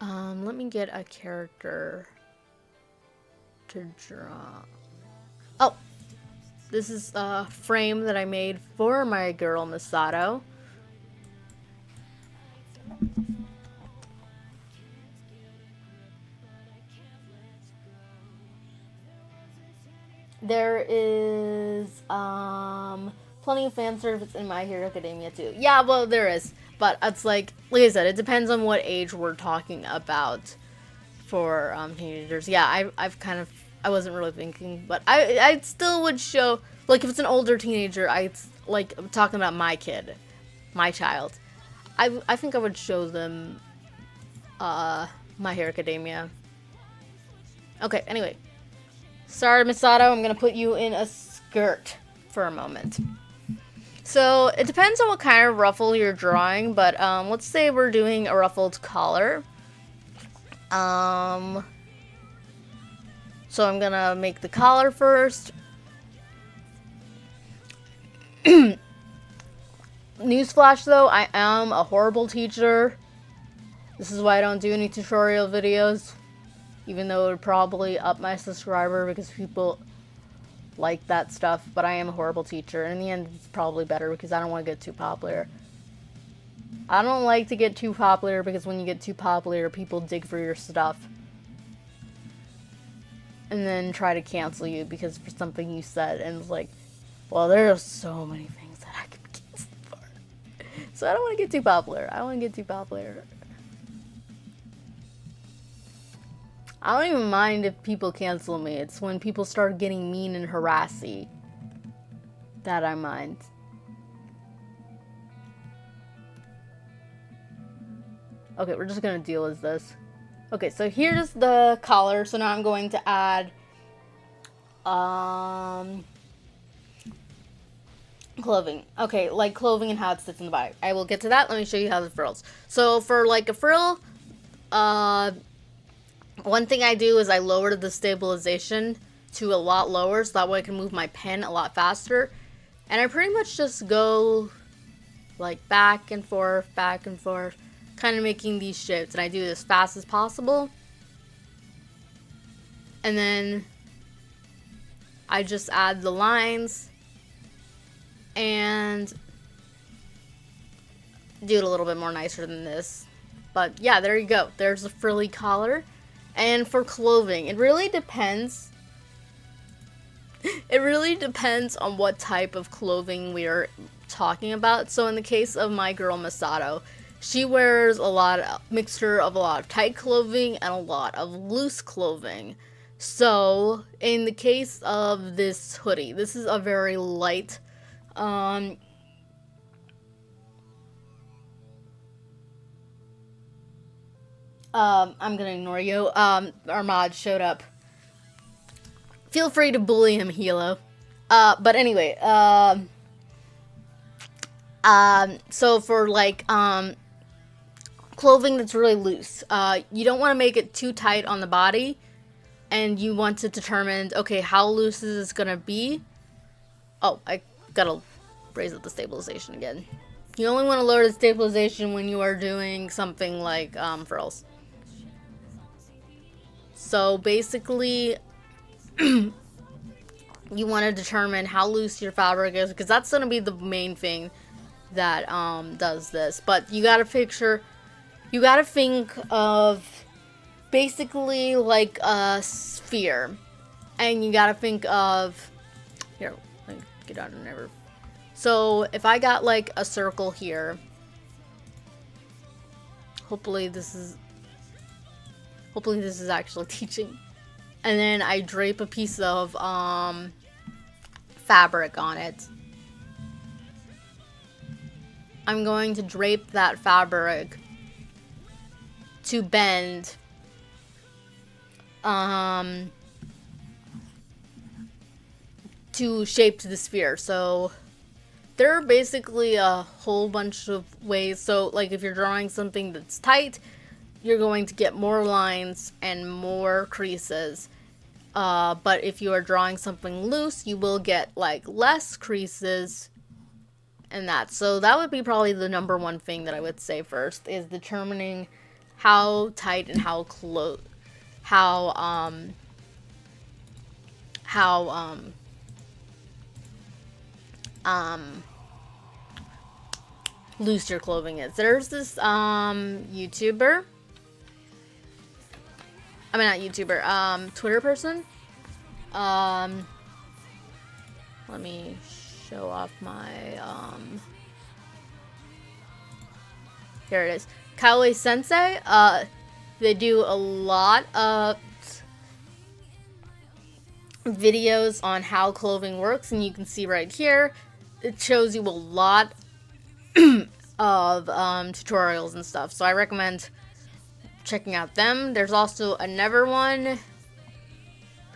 Let me get a character to draw. Oh, this is a frame that I made for my girl Misato. There is plenty of fan service in My Hero Academia too. Yeah, well, there is, but it's like I said, it depends on what age we're talking about for teenagers. Yeah, I wasn't really thinking, but I still would show, like, if it's an older teenager, like, I'm talking about my kid, my child. I think I would show them My Hero Academia. Okay, anyway. Sorry, Misato, I'm gonna put you in a skirt for a moment. So, it depends on what kind of ruffle you're drawing, but let's say we're doing a ruffled collar. So I'm gonna make the collar first. Newsflash though, I am a horrible teacher. This is why I don't do any tutorial videos. Even though it would probably up my subscriber because people like that stuff. But I am a horrible teacher. And in the end, it's probably better because I don't want to get too popular. I don't like to get too popular because when you get too popular, people dig for your stuff. And then try to cancel you because for something you said. And it's like, well, there are so many things that I could be canceled for. So I don't want to get too popular. I don't want to get too popular. I don't even mind if people cancel me. It's when people start getting mean and harassy that I mind. Okay, we're just gonna deal with this. Okay, so here's the collar. So now I'm going to add Clothing. Okay, like clothing and how it sits in the body. I will get to that. Let me show you how the frills. So for like a frill, one thing I do is I lower the stabilization to a lot lower so that way I can move my pen a lot faster. And I pretty much just go like back and forth, kind of making these shapes. And I do it as fast as possible. And then I just add the lines and do it a little bit more nicer than this. But yeah, there you go. There's a frilly collar. And for clothing, it really depends. It really depends on what type of clothing we are talking about. So in the case of my girl Misato, she wears a lot of mixture of a lot of tight clothing and a lot of loose clothing. So in the case of this hoodie, this is a very light I'm gonna ignore you. Our mod showed up. Feel free to bully him, Hilo. But anyway, so for like, clothing that's really loose, you don't want to make it too tight on the body, and you want to determine, okay, how loose is this gonna be? Oh, I gotta raise up the stabilization again. You only want to lower the stabilization when you are doing something like, frills. So basically, you want to determine how loose your fabric is, because that's going to be the main thing that does this. But you got to think of basically like a sphere, and you got to think of, here, let me get out of never. So if I got like a circle here, hopefully this is actually teaching. And then I drape a piece of fabric on it. I'm going to drape that fabric to bend to shape the sphere. So there are basically a whole bunch of ways. So like if you're drawing something that's tight, you're going to get more lines and more creases. But if you are drawing something loose, you will get like less creases and that. So that would be probably the number one thing that I would say first, is determining how tight and how close, loose your clothing is. There's this YouTuber, I mean not YouTuber, Twitter person. Let me show off my here it is. Kawaii Sensei. They do a lot of videos on how clothing works, and you can see right here it shows you a lot of tutorials and stuff, so I recommend checking out them. There's also another one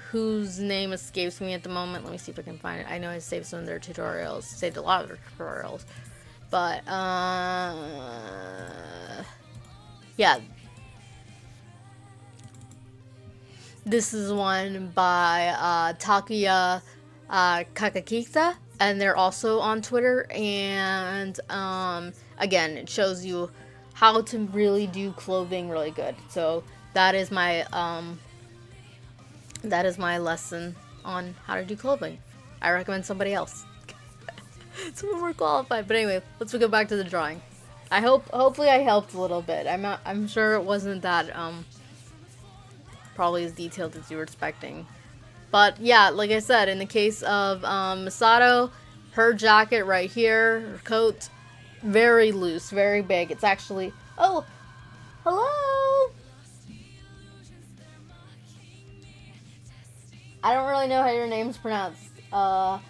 whose name escapes me at the moment. Let me see if I can find it. I know I saved some of their tutorials, saved a lot of their tutorials, but yeah, this is one by Takuya Kakakita, and they're also on Twitter. And again, it shows you how to really do clothing really good. So that is my lesson on how to do clothing. I recommend somebody else. Someone more qualified. But anyway, let's go back to the drawing. Hopefully I helped a little bit. I'm sure it wasn't that probably as detailed as you were expecting. But yeah, like I said, in the case of Misato, her jacket right here, her coat, very loose, very big. It's actually, oh, hello. I don't really know how your name's pronounced. Mardo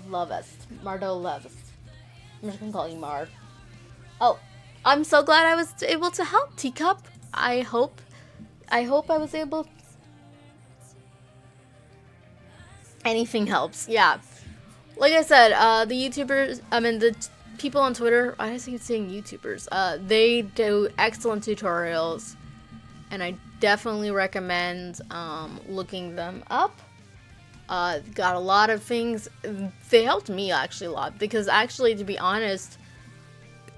Lovest. I'm just gonna call you Mar. Oh, I'm so glad I was able to help, Teacup. I hope I was able. Anything helps. Yeah. Like I said, the YouTubers, the people on Twitter, I was saying YouTubers, they do excellent tutorials, and I definitely recommend looking them up. Got a lot of things. They helped me actually a lot, because actually, to be honest,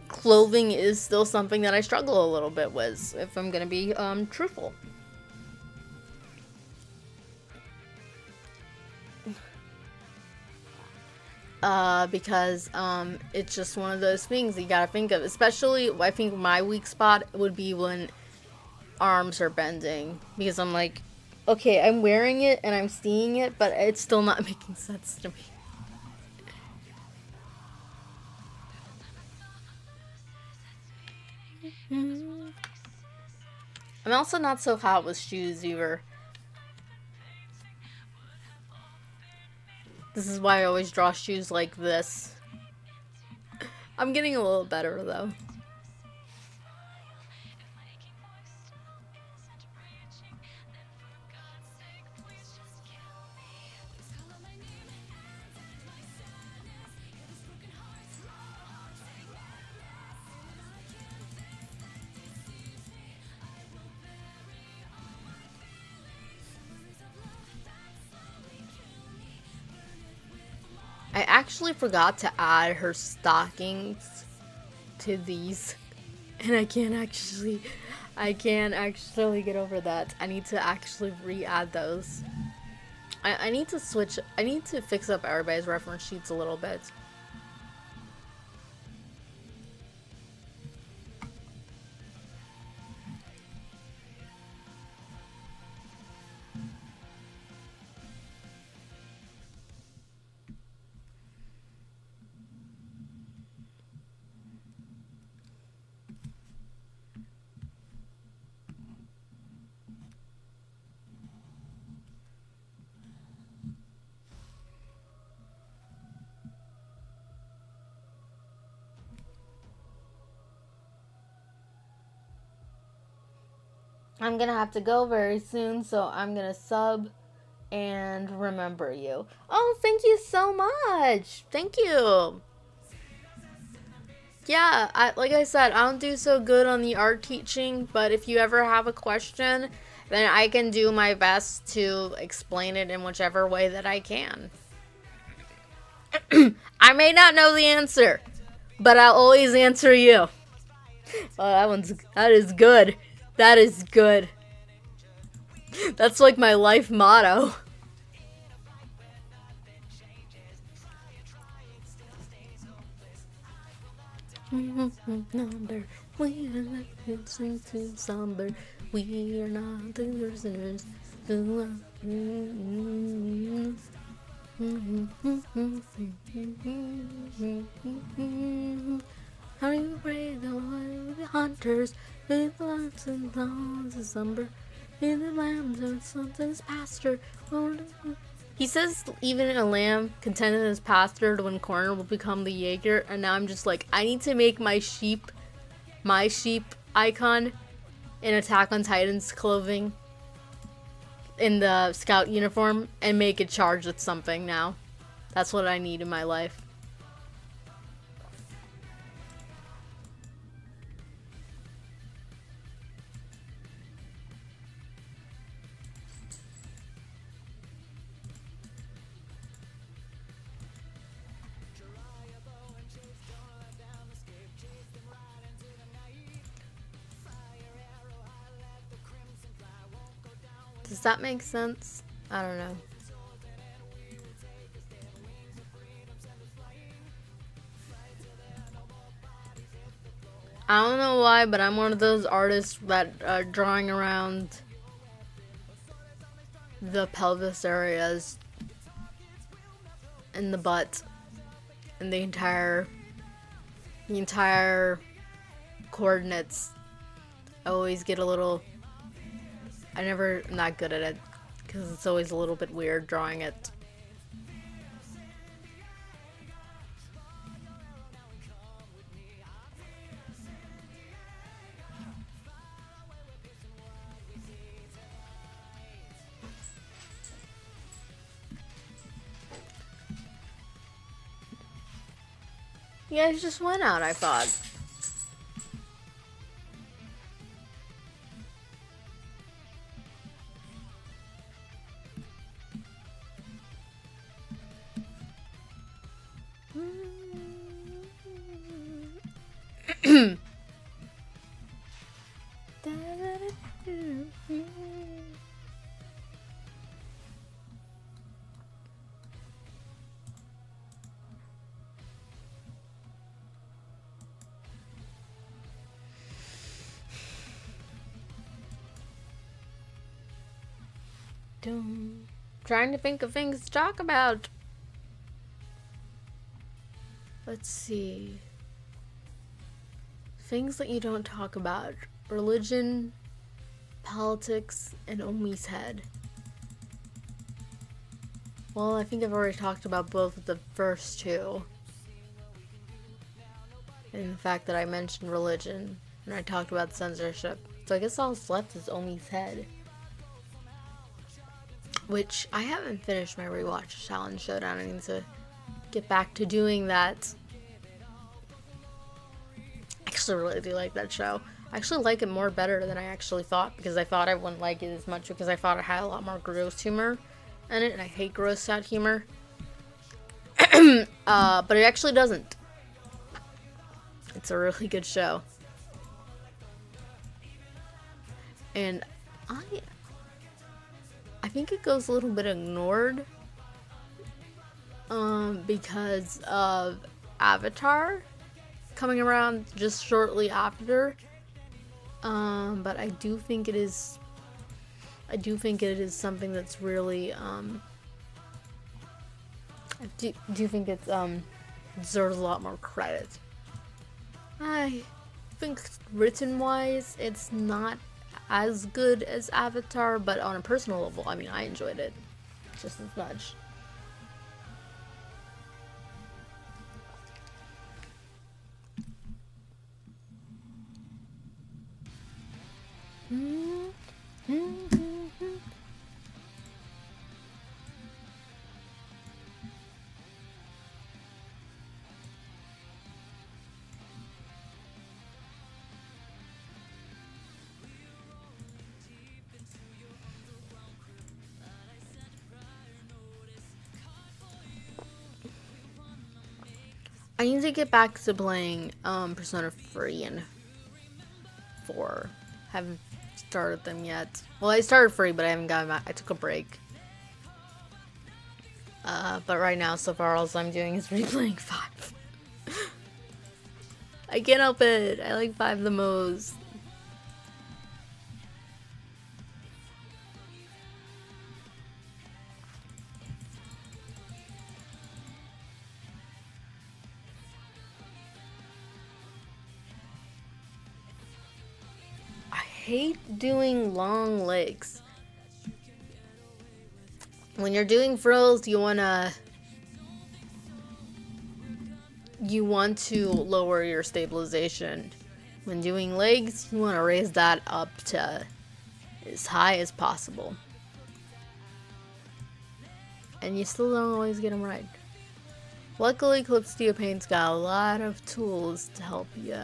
clothing is still something that I struggle a little bit with, if I'm gonna be truthful. Because it's just one of those things you gotta think of. Especially, I think my weak spot would be when arms are bending, because I'm like, okay, I'm wearing it and I'm seeing it, but it's still not making sense to me. I'm also not so hot with shoes either. This is why I always draw shoes like this. I'm getting a little better though. I actually forgot to add her stockings to these, and I can't actually get over that. I need to actually re-add those. I need to fix up everybody's reference sheets a little bit. I'm gonna have to go very soon, so I'm gonna sub and remember you. Oh, thank you so much. Thank you. Yeah, like I said, I don't do so good on the art teaching, but if you ever have a question, then I can do my best to explain it in whichever way that I can. I may not know the answer, but I'll always answer you. Oh, that is good. That is good. That's like my life motto. Number, we are not listening to somber. We are not the listeners. How do you pray the hunters with the lights and clouds of slumber in the lambs of something's pasture? He says even a lamb content in his pasture to win corn will become the Jaeger, and now I'm just like, I need to make my sheep icon in Attack on Titan's clothing in the scout uniform and make it charge with something now. That's what I need in my life. Does that make sense? I don't know. I don't know why, but I'm one of those artists that are drawing around the pelvis areas and the butt and the entire coordinates. I always get a little, I'm not good at it because it's always a little bit weird drawing it. You guys just went out, I thought. Trying to think of things to talk about. Let's see. Things that you don't talk about. Religion, politics, and Omi's head. Well, I think I've already talked about both of the first two. And the fact that I mentioned religion, and I talked about censorship. So I guess all that's left is Omi's head. Which, I haven't finished my rewatch challenge showdown. I need to get back to doing that. I actually really do like that show. I actually like it more better than I actually thought, because I thought I wouldn't like it as much because I thought it had a lot more gross humor in it, and I hate gross out humor. But it actually doesn't. It's a really good show. And I think it goes a little bit ignored because of Avatar coming around just shortly after. But I do think it is something that's really I do think it's deserves a lot more credit. I think written wise it's not as good as Avatar, but on a personal level, I mean, I enjoyed it just as much. I need to get back to playing Persona FREAKIN 4. Haven't started them yet. Well, I started Free, but I haven't gotten back. I took a break. But right now, so far, all I'm doing is replaying 5. I can't help it. I like 5 the most. I hate doing long legs. When you're doing frills, you want to lower your stabilization. When doing legs, you want to raise that up to as high as possible. And you still don't always get them right. Luckily, clipstudiopaint's got a lot of tools to help you.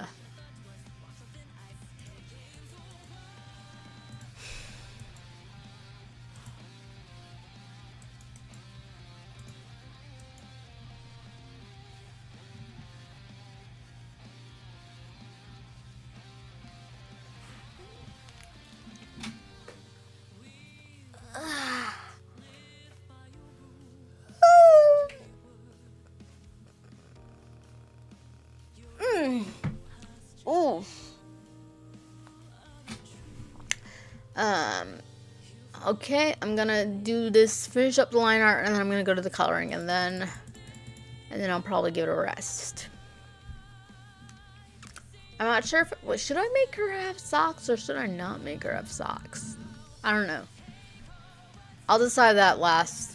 Ooh. Okay, I'm gonna do this, finish up the line art, and then I'm gonna go to the coloring, and then I'll probably give it a rest. I'm not sure if, should I make her have socks, or should I not make her have socks? I don't know. I'll decide that last.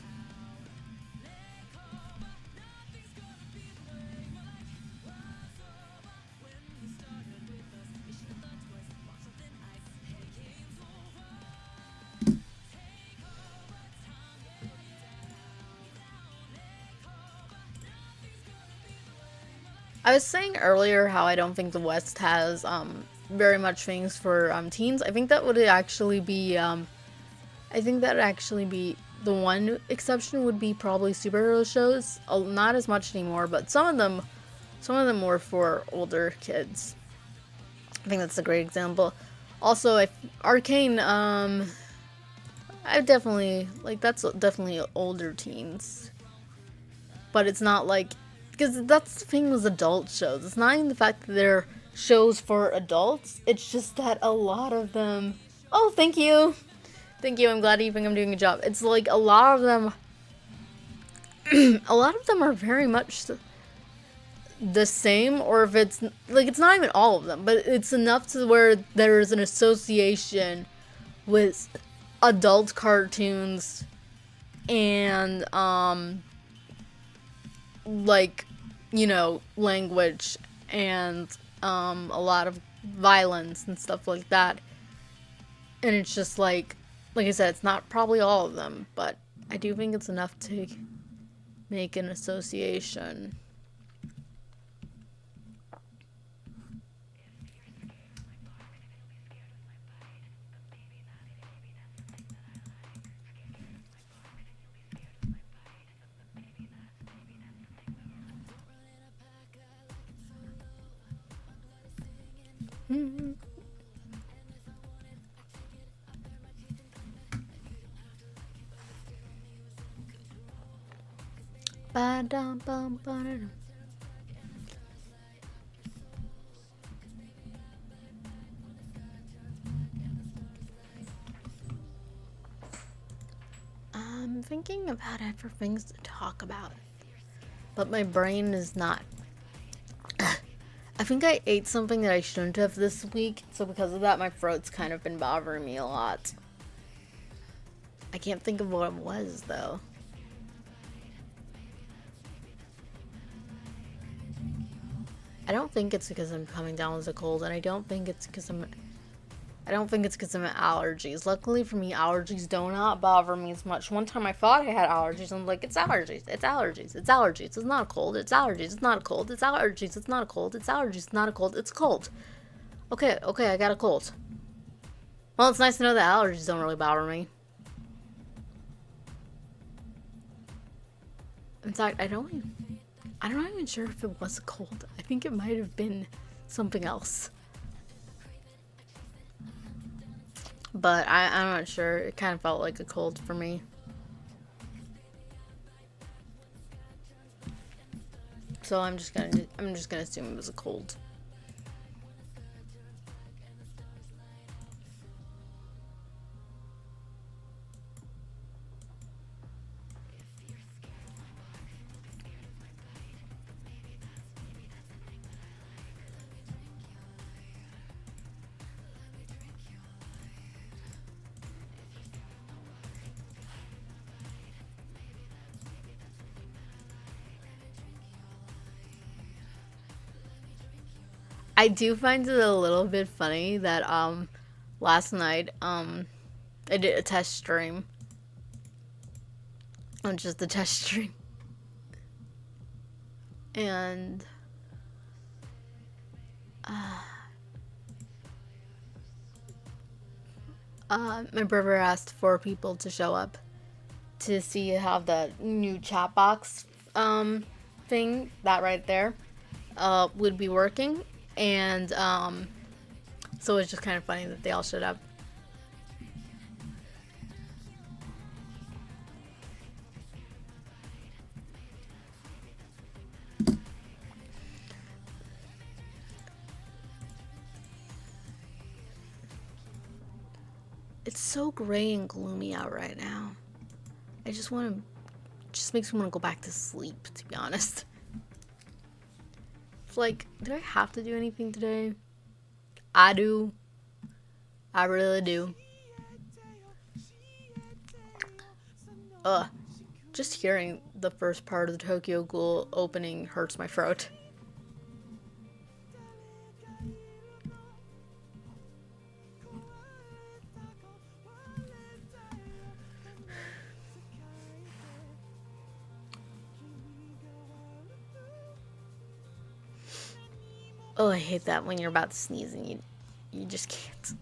I was saying earlier how I don't think the West has very much things for teens. I think that would actually be I think that would actually be the one exception would be probably superhero shows. Not as much anymore, but some of them were for older kids. I think that's a great example. Also, Arcane, I definitely like that's definitely older teens, but it's not like because that's the thing with adult shows. It's not even the fact that they're shows for adults. It's just that a lot of them. Oh, thank you, thank you. I'm glad you think I'm doing a job. It's like a lot of them. A lot of them are very much the same, or if it's like it's not even all of them, but it's enough to where there's an association with adult cartoons and like, you know, language and a lot of violence and stuff like that. And it's just like I said, it's not probably all of them, but I do think it's enough to make an association. I'm thinking about it for things to talk about, but my brain is not. I think I ate something that I shouldn't have this week, so because of that, my throat's kind of been bothering me a lot. I can't think of what it was, though. I don't think it's because I'm coming down with a cold, and I don't think it's because I'm allergies. Luckily for me, allergies do not bother me as much. One time I thought I had allergies, and I'm like, it's allergies, it's allergies, it's allergies, it's not a cold, it's allergies, it's not a cold, it's allergies, it's not a cold, it's allergies, it's not a cold, it's cold. Okay, I got a cold. Well, it's nice to know that allergies don't really bother me. In fact, I'm not even sure if it was a cold. I think it might have been something else. But I'm not sure. It kind of felt like a cold for me. So I'm just gonna assume it was a cold. I do find it a little bit funny that last night I did a test stream. Just a test stream. And my brother asked for people to show up to see how the new chat box thing, that right there, would be working. And so it's just kind of funny that they all showed up. It's so gray and gloomy out right now. I just want to, just makes me want to go back to sleep, to be honest. It's like, do I have to do anything today? I do. I really do. Just hearing the first part of the Tokyo Ghoul opening hurts my throat. Oh, I hate that when you're about to sneeze and you just can't.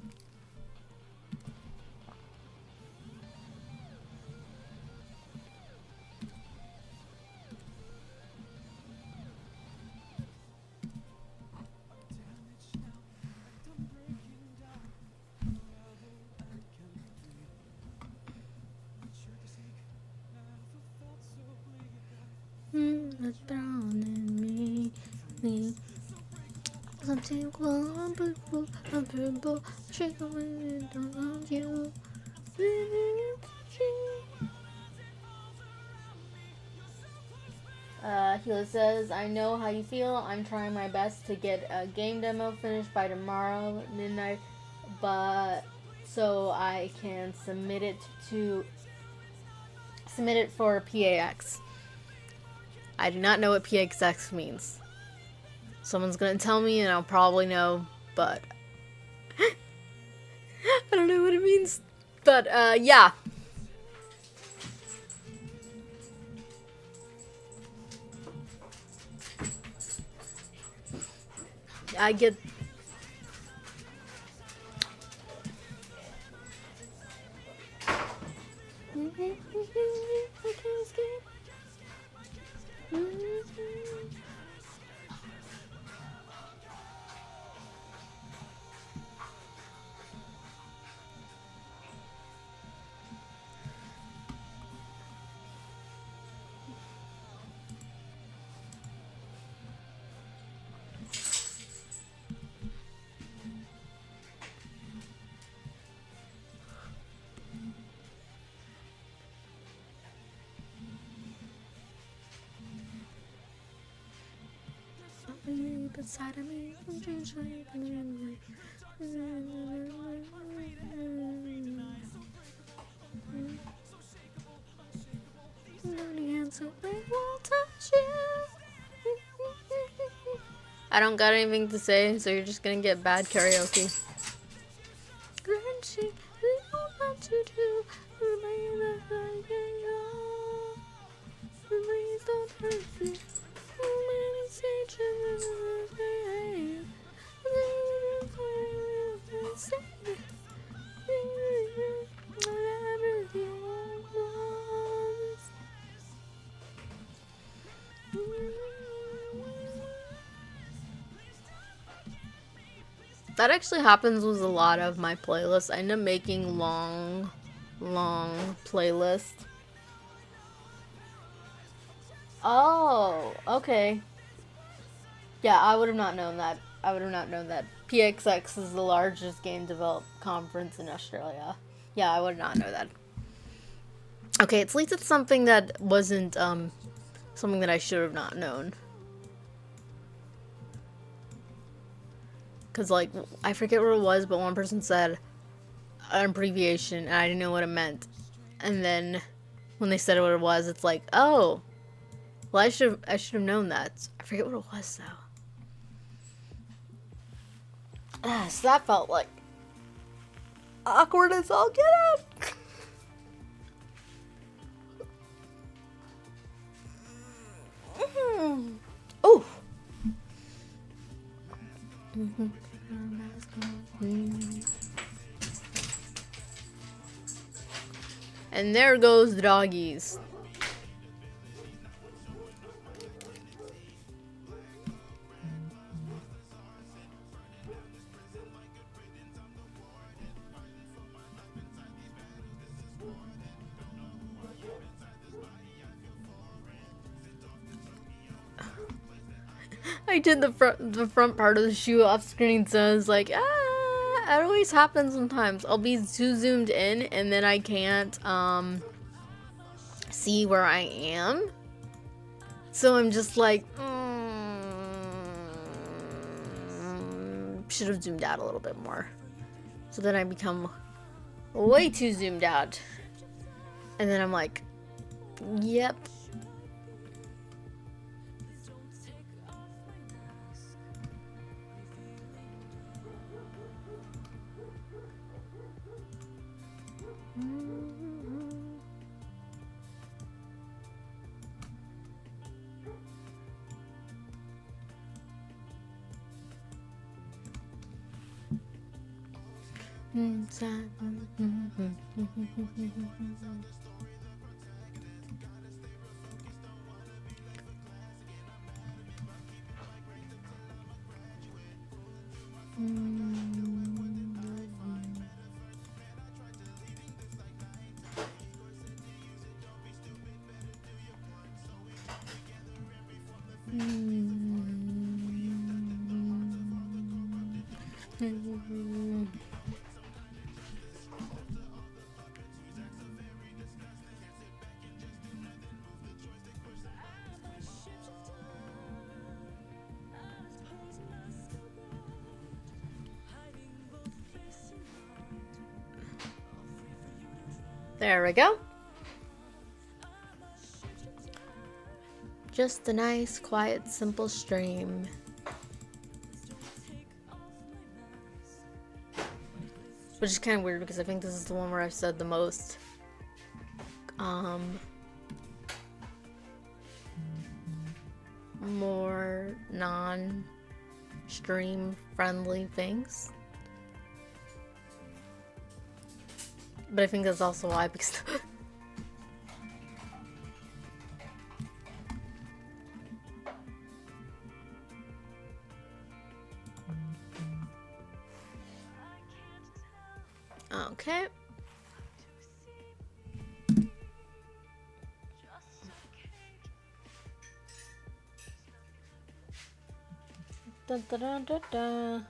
It's drowning me. Something wonderful, unbearable, trickling around you. Hila says, I know how you feel. I'm trying my best to get a game demo finished by tomorrow midnight, but so I can submit it for PAX. I do not know what PXX means. Someone's gonna tell me and I'll probably know, but I don't know what it means. But yeah. I get beside of me. I don't got anything to say, so you're just gonna get bad karaoke. That actually happens with a lot of my playlists. I end up making long playlists. Oh, okay. Yeah, I would have not known that. PXX is the largest game develop conference in Australia. Yeah, I would not know that. Okay, at least it's something that wasn't something that I should have not known. Because, like, I forget what it was, but one person said an abbreviation, and I didn't know what it meant. And then when they said what it was, it's like, oh, well, I should have known that. I forget what it was, though. So that felt, like, awkward as all get out. Oh. And there goes the doggies. I did the front part of the shoe off screen, so I was like, it always happens sometimes. I'll be too zoomed in, and then I can't see where I am. So I'm just like, should have zoomed out a little bit more. So then I become way too zoomed out. And then I'm like, yep. There we go. Just a nice, quiet, simple stream. Which is kind of weird because I think this is the one where I've said the most more non-stream friendly things. But I think that's also why, because okay. Dun, dun, dun, dun, dun.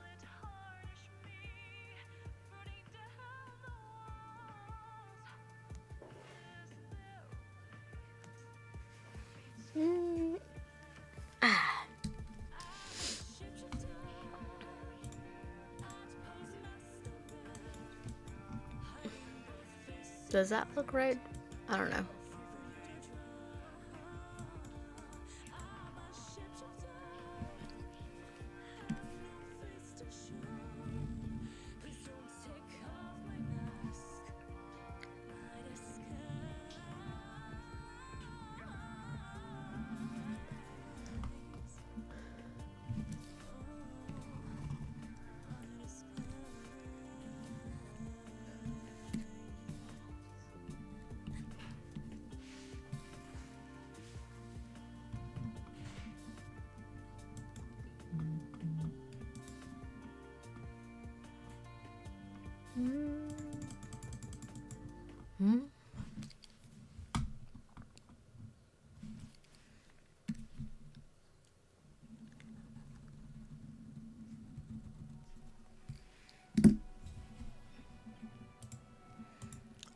Does that look right? I don't know.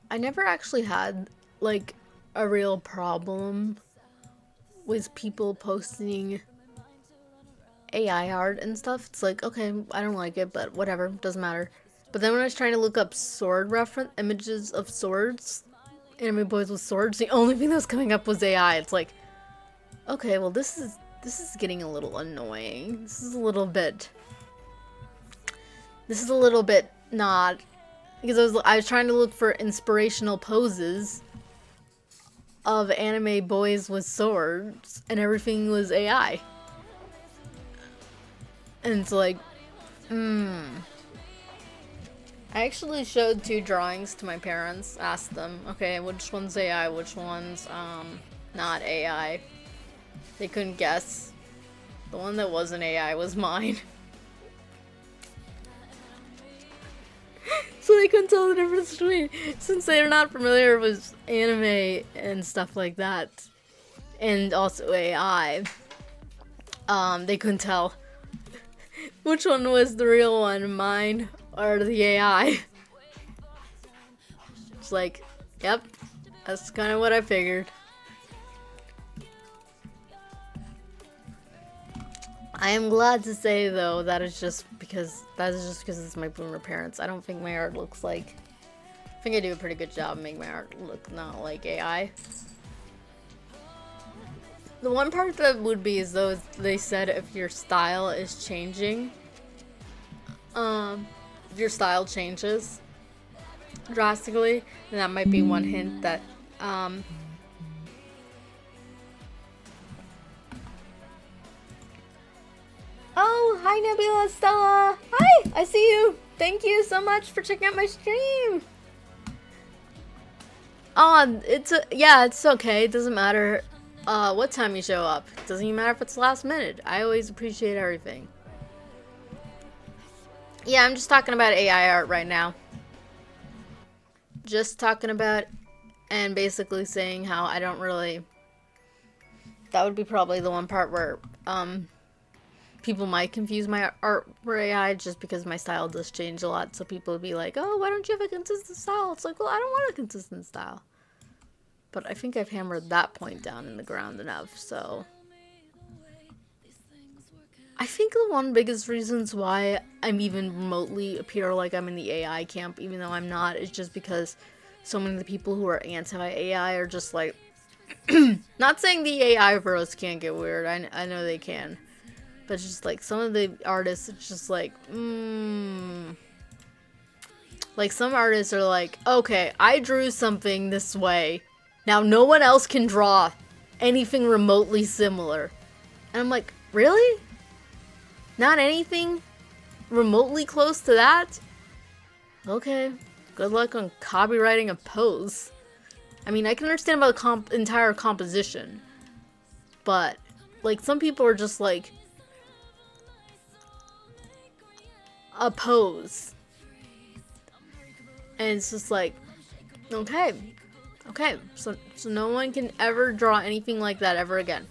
I never actually had like a real problem with people posting AI art and stuff. It's like, okay, I don't like it, but whatever, doesn't matter. But then when I was trying to look up sword reference images of swords, anime boys with swords, the only thing that was coming up was AI. It's like, okay, well this is getting a little annoying. This is a little bit not, because I was trying to look for inspirational poses of anime boys with swords and everything was AI. And it's like, I actually showed 2 drawings to my parents, asked them, okay, which one's AI, which one's not AI. They couldn't guess. The one that wasn't AI was mine. So they couldn't tell the difference between, since they're not familiar with anime and stuff like that, and also AI, they couldn't tell which one was the real one, mine or the AI. It's like, yep, that's kind of what I figured. I am glad to say though that is just because it's my boomer parents. I don't think my art looks like, I think I do a pretty good job making my art look not like AI. The one part that would be is though they said if your style is changing, if your style changes drastically, then that might be one hint that oh, hi Nebula, Stella! Hi! I see you! Thank you so much for checking out my stream. Oh, it's okay. It doesn't matter what time you show up. It doesn't even matter if it's last minute. I always appreciate everything. Yeah, I'm just talking about AI art right now. Just talking about and basically saying how I don't really... That would be probably the one part where people might confuse my art for AI just because my style does change a lot. So people would be like, oh, why don't you have a consistent style? It's like, well, I don't want a consistent style. But I think I've hammered that point down in the ground enough, so... I think the one biggest reasons why I'm even remotely appear like I'm in the AI camp, even though I'm not, is just because so many of the people who are anti-AI are just like... Not saying the AI bros can't get weird, I know they can. But just like some of the artists, it's just like, like some artists are like, okay, I drew something this way. Now no one else can draw anything remotely similar. And I'm like, really? Not anything remotely close to that? Okay, good luck on copywriting a pose. I mean, I can understand about the entire composition. But, like, some people are just like, a pose. And it's just like, okay, so no one can ever draw anything like that ever again.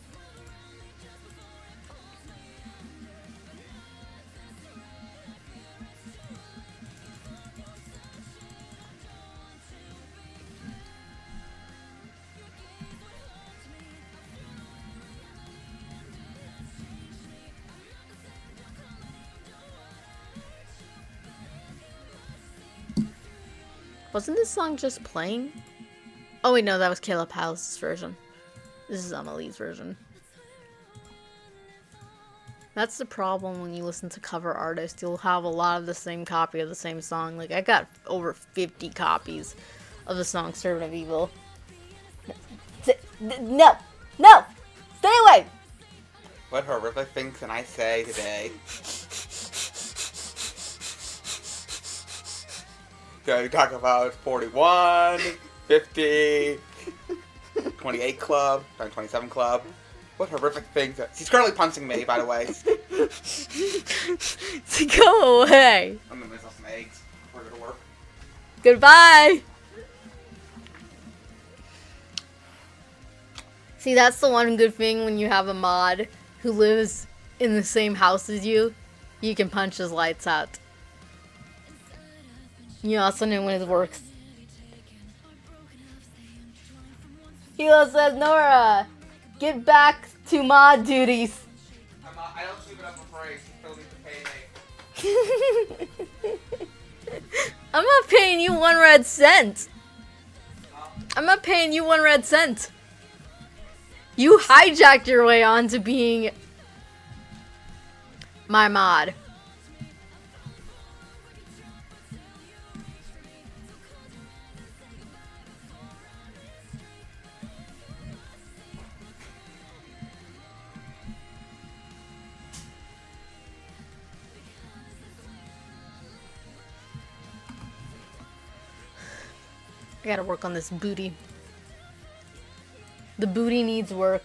Wasn't this song just playing? Oh wait, no, that was Caleb House's version. This is Amelie's version. That's the problem when you listen to cover artists. You'll have a lot of the same copy of the same song. Like, I got over 50 copies of the song Servant of Evil. No! No! Stay away! What horrific things can I say today? So you talk about 41, 50, 28 club, 27 club. What horrific things. He's currently punching me, by the way. Go away. I'm gonna miss some eggs. We're gonna work. Goodbye. See, that's the one good thing when you have a mod who lives in the same house as you. You can punch his lights out. You also know when it works. Hilo says, Nora, get back to mod duties. I don't keep it up for free. Still need to pay me. I'm not paying you 1 red cent. I'm not paying you 1 red cent. You hijacked your way onto being my mod. I gotta work on this booty. The booty needs work.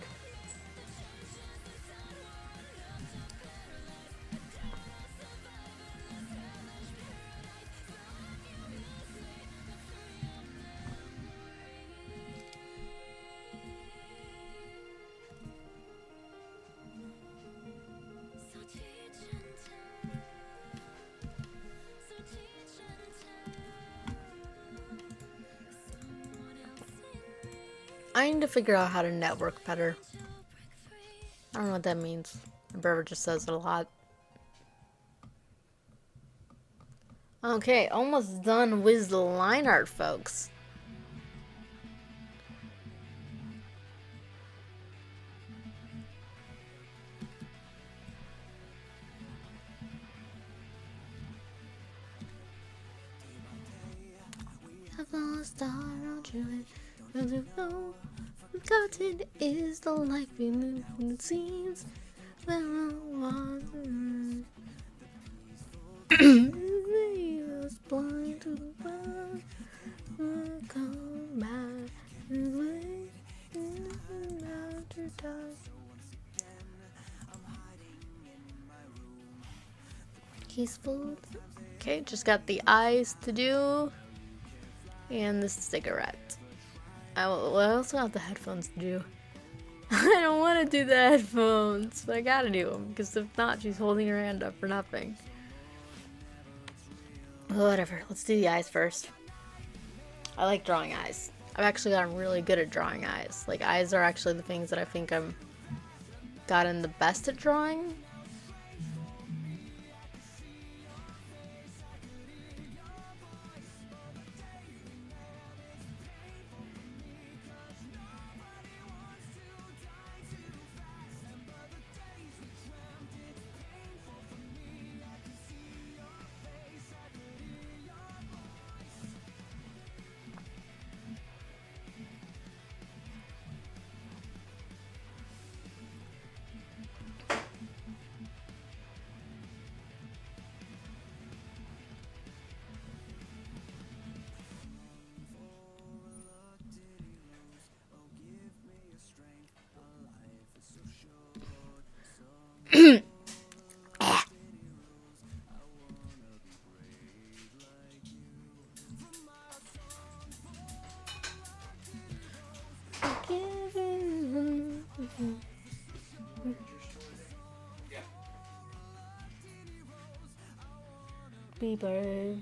I need to figure out how to network better. I don't know what that means. My brother just says it a lot. Okay, almost done with the line art, folks. I've lost our joy. Forgotten is the life we live, and it seems where I was. was blind to the world. Come back and wait after dark. Peaceful. Okay, just got the eyes to do. And the cigarette. I also have the headphones to do. I don't want to do the headphones, but I gotta do them, because if not, she's holding her hand up for nothing. Whatever, let's do the eyes first. I like drawing eyes. I've actually gotten really good at drawing eyes. Like, eyes are actually the things that I think I'm gotten the best at drawing. Be brave.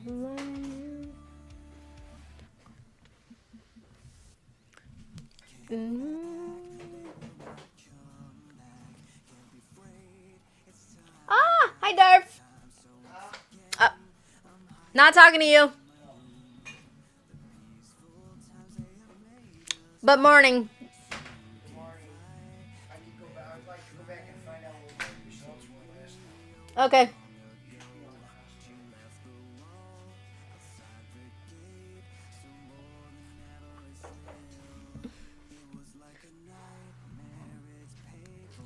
Ah, hi Darf. Not talking to you. But morning. Okay.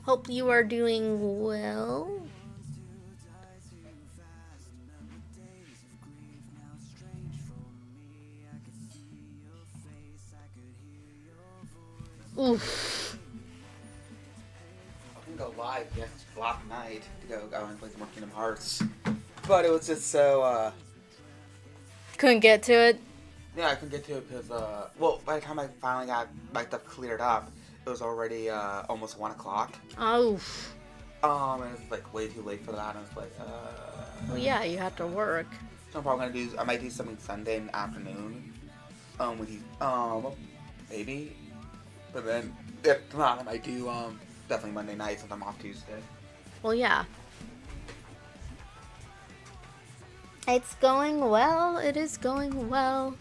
Hope you are doing well. Oof. I can go live next block night to go and play some more Kingdom Hearts. But it was just so, Couldn't get to it. yeah, I couldn't get to it because, well, by the time I finally got my stuff cleared up, it was already, almost 1 o'clock. Oh. And it's, like, way too late for that, and it's like, Well, yeah, you have to work. So I'm probably gonna I might do something Sunday in the afternoon. When he's, maybe. But then, if not, I might do, definitely Monday night since I'm off Tuesday. Well, yeah. It's going well. It is going well.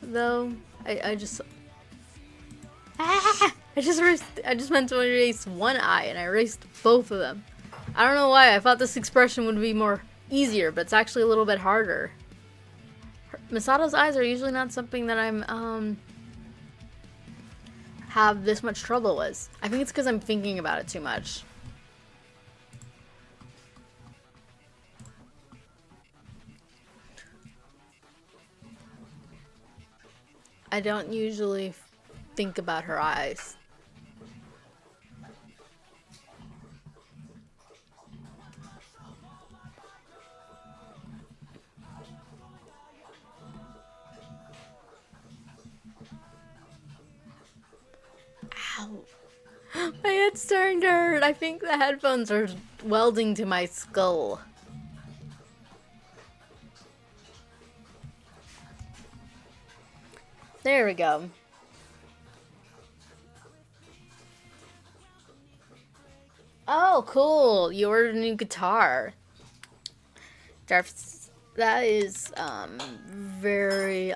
Though, I just meant to erase one eye, and I erased both of them. I don't know why. I thought this expression would be more easier, but it's actually a little bit harder. Misato's eyes are usually not something that I'm, have this much trouble with. I think it's because I'm thinking about it too much. I don't usually think about her eyes. Ow. My head's starting to hurt. I think the headphones are welding to my skull. There we go. Oh, cool. You ordered a new guitar. That is, very,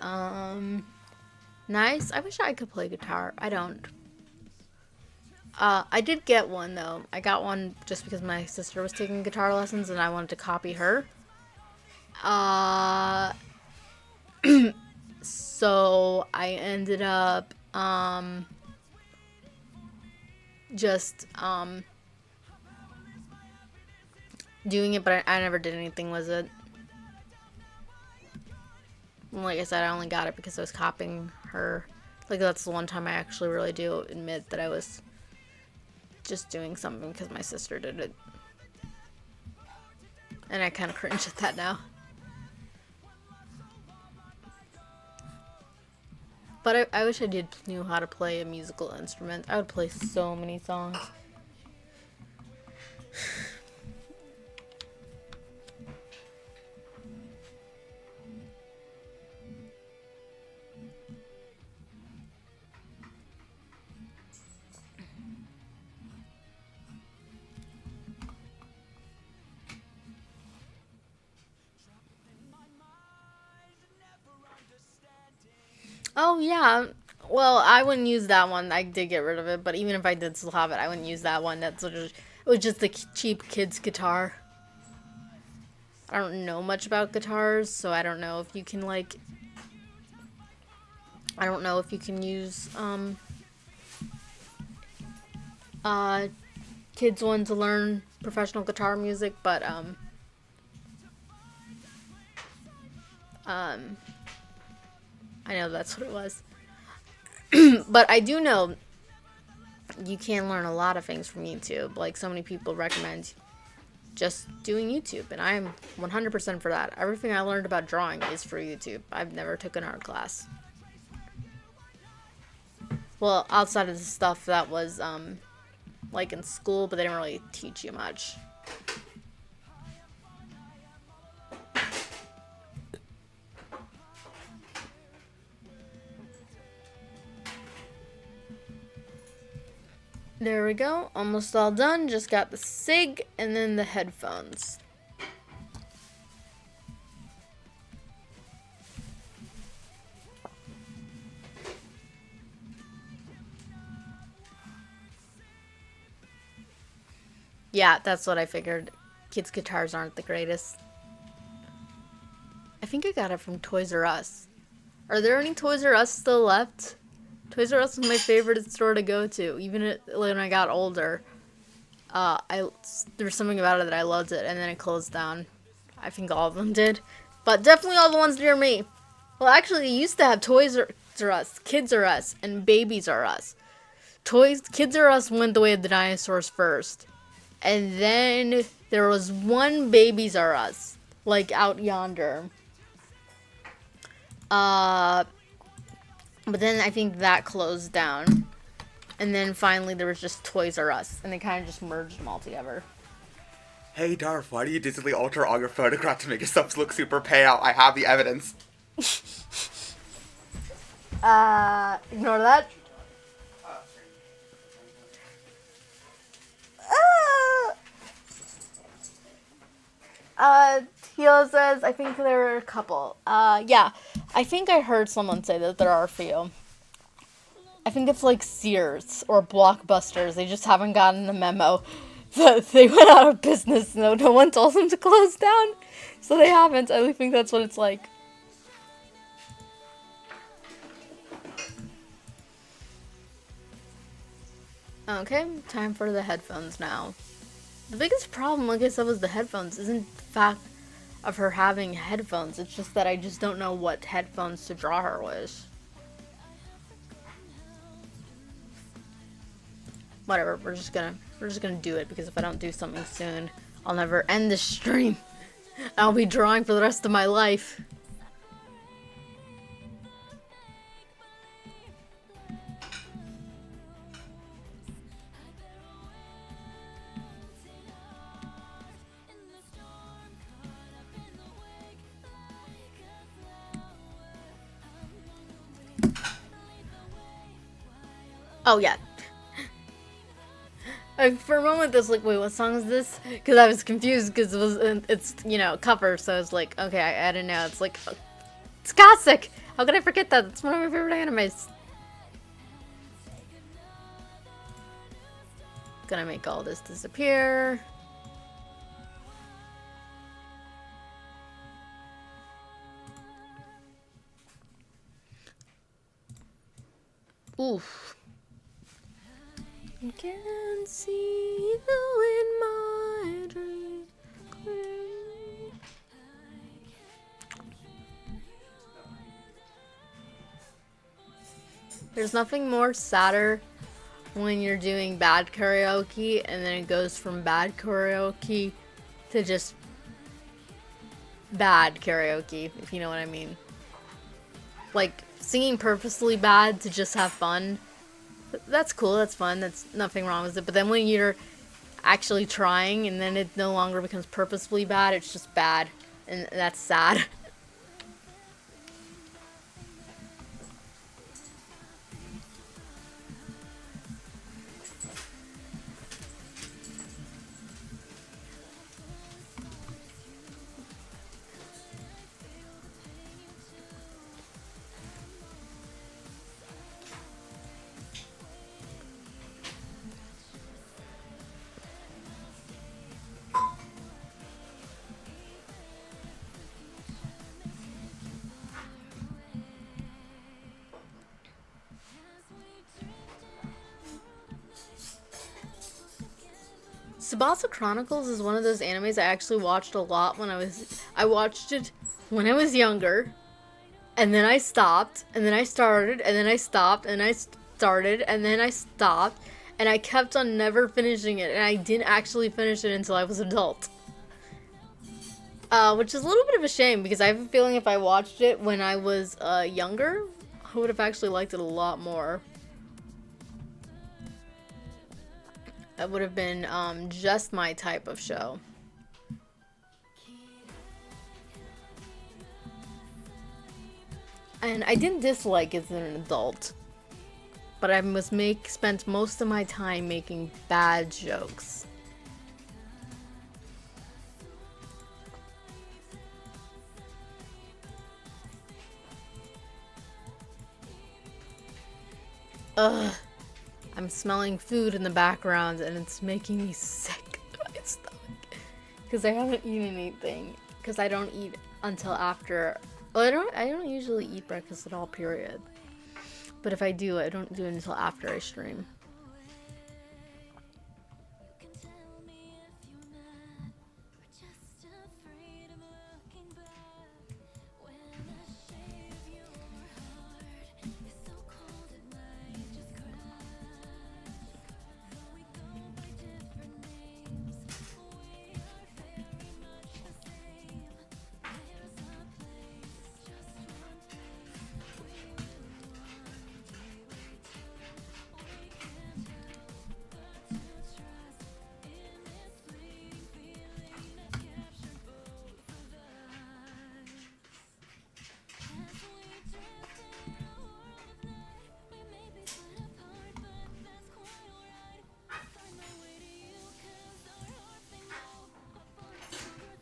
nice. I wish I could play guitar. I don't. I did get one, though. I got one just because my sister was taking guitar lessons and I wanted to copy her. So I ended up, just, doing it, but I never did anything with it. And like I said, I only got it because I was copying her. Like, that's the one time I actually really do admit that I was just doing something because my sister did it. And I kind of cringe at that now. But I wish I knew how to play a musical instrument. I would play so many songs. Oh, yeah. Well, I wouldn't use that one. I did get rid of it, but even if I did still have it, I wouldn't use that one. It was just the cheap kid's guitar. I don't know much about guitars, so I don't know if you can, like... I don't know if you can use, kids one to learn professional guitar music, but, I know that's what it was. But I do know you can learn a lot of things from YouTube. Like, so many people recommend just doing YouTube, and I'm 100% for that. Everything I learned about drawing is for YouTube. I've never took an art class. Well, outside of the stuff that was, like in school, but they didn't really teach you much. There we go. Almost all done. Just got the SIG and then the headphones. Yeah, that's what I figured. Kids' guitars aren't the greatest. I think I got it from Toys R Us. Are there any Toys R Us still left? Toys R Us was my favorite store to go to, even when I got older. There was something about it that I loved it, and then it closed down. I think all of them did. But definitely all the ones near me. Well, actually, they used to have Toys R Us, Kids R Us, and Babies R Us. Kids R Us went the way of the dinosaurs first. And then there was one Babies R Us, like out yonder. But then I think that closed down. And then finally there was just Toys R Us. And they kind of just merged them all together. Hey Darth, why do you digitally alter all your photographs to make yourself look super pale? I have the evidence. Ignore that. Tio says, I think there are a couple. Yeah. I think I heard someone say that there are a few. I think it's like Sears or Blockbusters. They just haven't gotten the memo that they went out of business. No one told them to close down. So they haven't. I think that's what it's like. Okay, time for the headphones now. The biggest problem, like I said, was the headphones. Isn't the fact of her having headphones. It's just that I just don't know what headphones to draw her with. Whatever, we're just gonna do it, because if I don't do something soon, I'll never end this stream. I'll be drawing for the rest of my life. Oh yeah. For a moment, I was like, wait, what song is this? Because I was confused, because it's, you know, cover, so I was like, okay, I didn't know. It's like, it's classic! How could I forget that? It's one of my favorite animes. Gonna make all this disappear. Oof. I can see you in my dreams. There's nothing more sadder when you're doing bad karaoke and then it goes from bad karaoke to just bad karaoke, if you know what I mean. Like, singing purposely bad to just have fun, that's cool, that's fun, that's nothing wrong with it. But then when you're actually trying and then it no longer becomes purposefully bad, it's just bad, and that's sad. Tsubasa Chronicles is one of those animes I actually watched a lot when I watched it when I was younger, and then I stopped, and then I started, and then I stopped, and I started, and then I stopped, and I kept on never finishing it, and I didn't actually finish it until I was an adult. Which is a little bit of a shame, because I have a feeling if I watched it when I was younger, I would have actually liked it a lot more. That would have been just my type of show. And I didn't dislike it as an adult, but I spent most of my time making bad jokes. Ugh. I'm smelling food in the background and it's making me sick to my stomach. Because I haven't eaten anything. Because I don't eat until after. Well, I don't usually eat breakfast at all, period. But if I do, I don't do it until after I stream.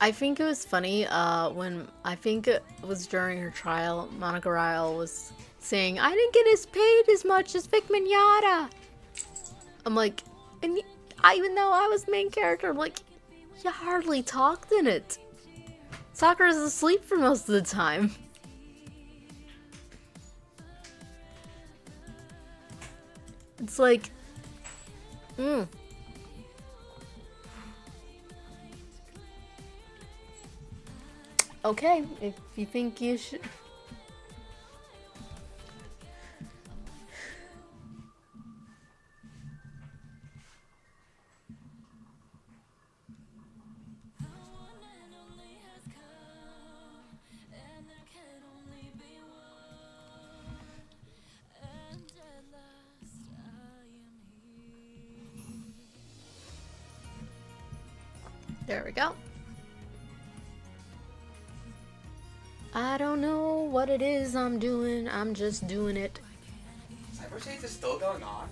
I think it was funny when, I think it was during her trial, Monica Ryle was saying, I didn't get as paid as much as Vic Mignogna. I'm like, and even though I was the main character, I'm like, you hardly talked in it. Sakura's asleep for most of the time. It's like, Okay, if you think you should. There we go. I don't know what it is I'm doing. I'm just doing it. Cyber Chase is still going on?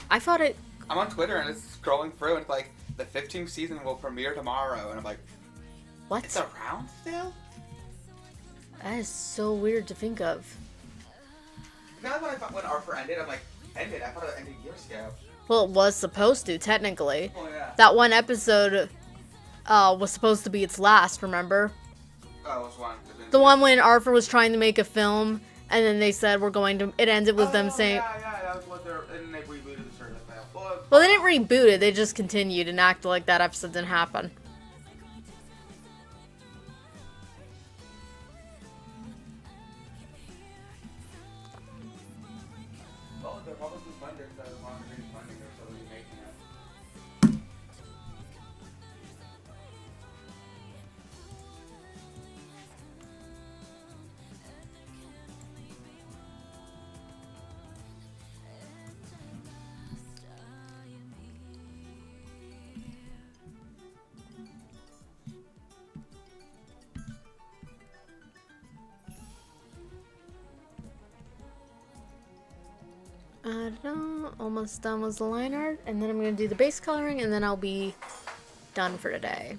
I thought it... I'm on Twitter and it's scrolling through and it's like, the 15th season will premiere tomorrow. And I'm like, What? It's around still? That is so weird to think of. Now when I thought when Arthur ended, I'm like, ended? I thought it ended years ago. Well, it was supposed to, technically. Oh, yeah. That one episode was supposed to be its last, remember? Oh, which one? The one when Arthur was trying to make a film, and then they said we're going to... It ended with them saying... Yeah, that was what they're... And they rebooted the series. Well, they didn't reboot it, they just continued and acted like that episode didn't happen. I don't know, almost done with the line art, and then I'm going to do the base coloring, and then I'll be done for today.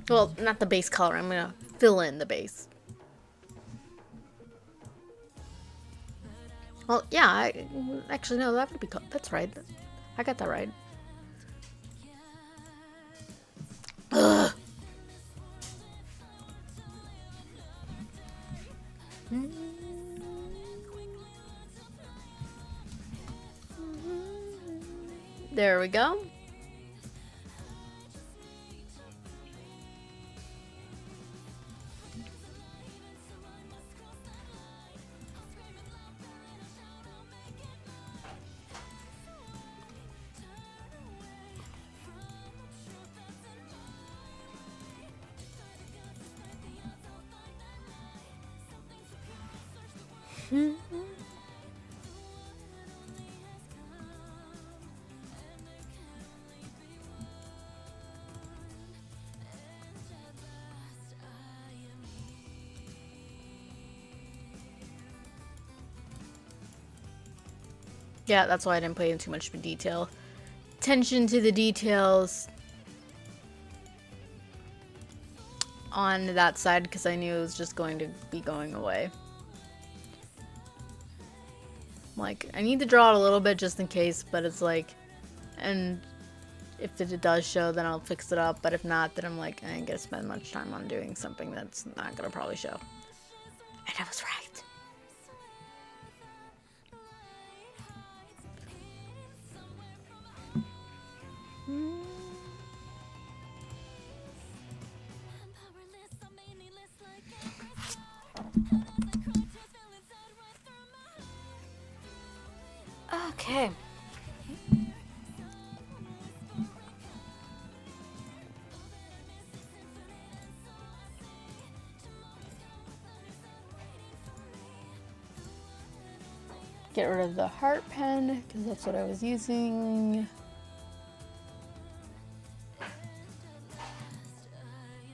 Well, not the base color, I'm going to fill in the base. Well, yeah, actually, no, that would be, that's right. I got that right. Ugh. There we go. Yeah, that's why I didn't pay in too much detail. Attention to the details on that side because I knew it was just going to be going away. Like, I need to draw it a little bit just in case, but it's like, and if it does show, then I'll fix it up, but if not, then I'm like, I ain't gonna spend much time on doing something that's not gonna probably show. And I was right. Okay. Get rid of the heart pen because that's what I was using.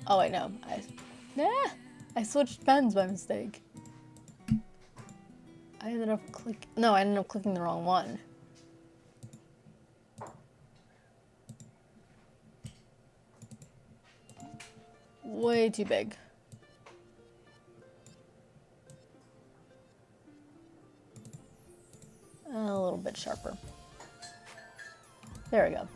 Oh, I know. I switched pens by mistake. I ended up clicking the wrong one. Way too big. A little bit sharper. There we go.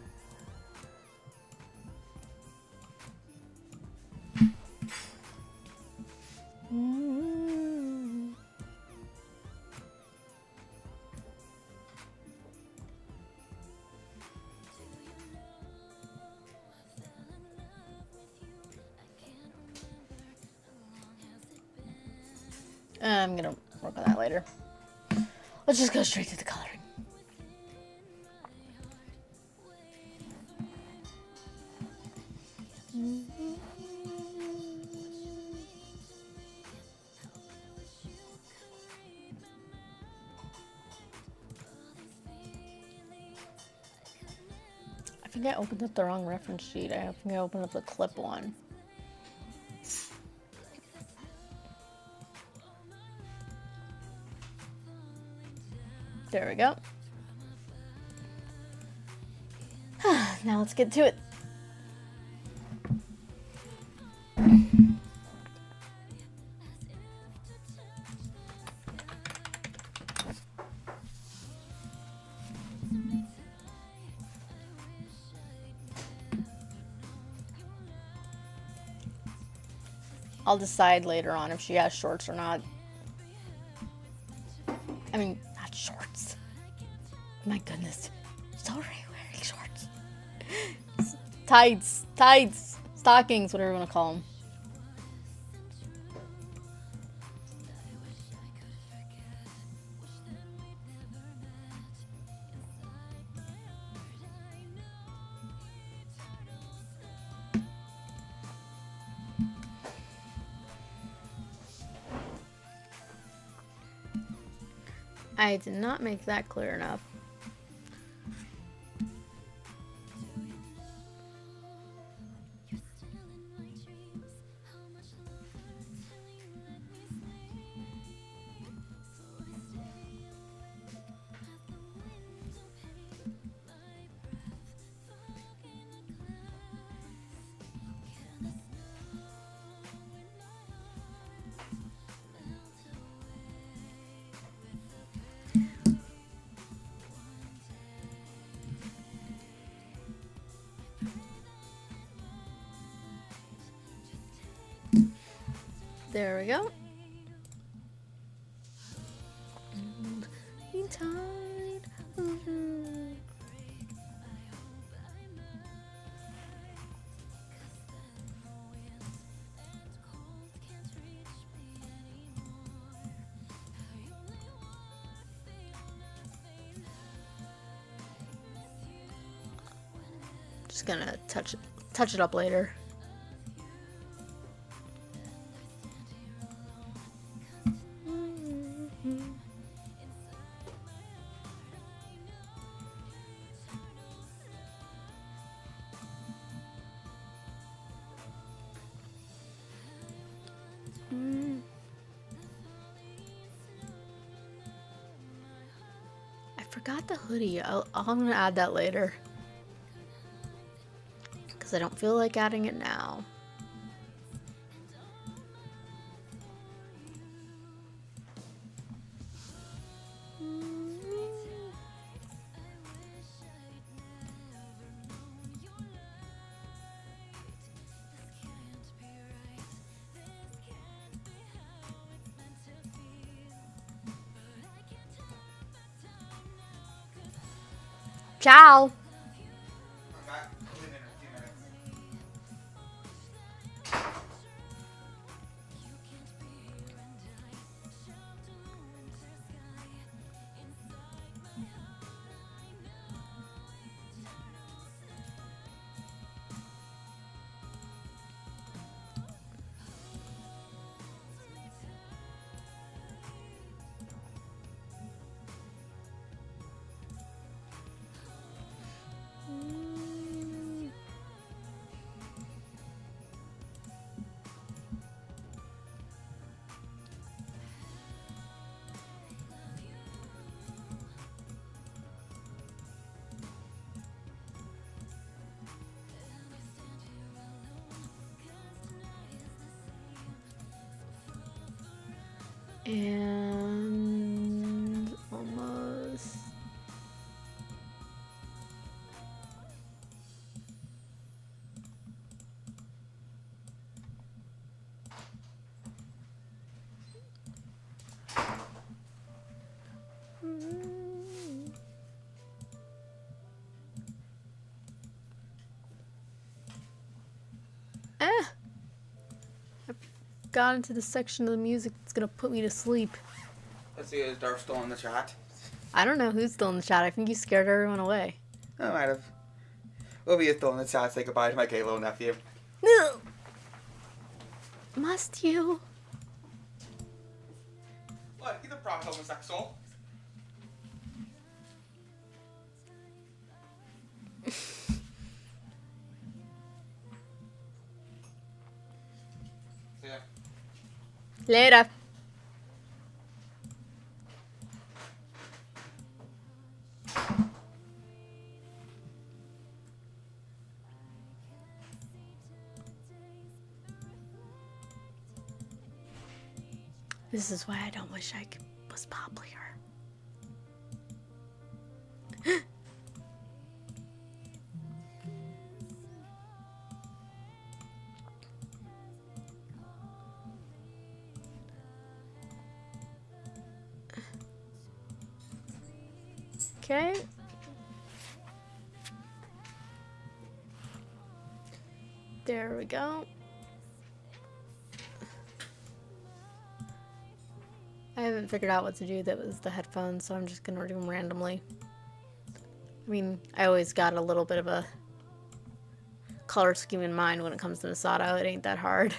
I'm gonna work on that later. Let's just go straight to the coloring. I think I opened up the wrong reference sheet. I think I opened up the clip one. There we go. Now let's get to it. I'll decide later on if she has shorts or not. I mean, not shorts. My goodness. She's already wearing shorts. Tights, stockings, whatever you want to call them. I did not make that clear enough. There we go. Just gonna touch it up later. I forgot the hoodie. I'm gonna add that later. Because I don't feel like adding it now. Ciao! I'm back. I'll be in a few minutes. And almost. Got into the section of the music that's gonna put me to sleep. Let's see, is Darth still in the chat? I don't know who's still in the chat. I think you scared everyone away. I might have. Obi is still in the chat. Say goodbye to my gay little nephew. No. Must you? What? He's a proud homosexual. Yeah. Later. This is why I don't wish I was popular. Okay. There we go. I haven't figured out what to do that was the headphones, so I'm just gonna do them randomly. I mean, I always got a little bit of a color scheme in mind when it comes to Misato. It ain't that hard.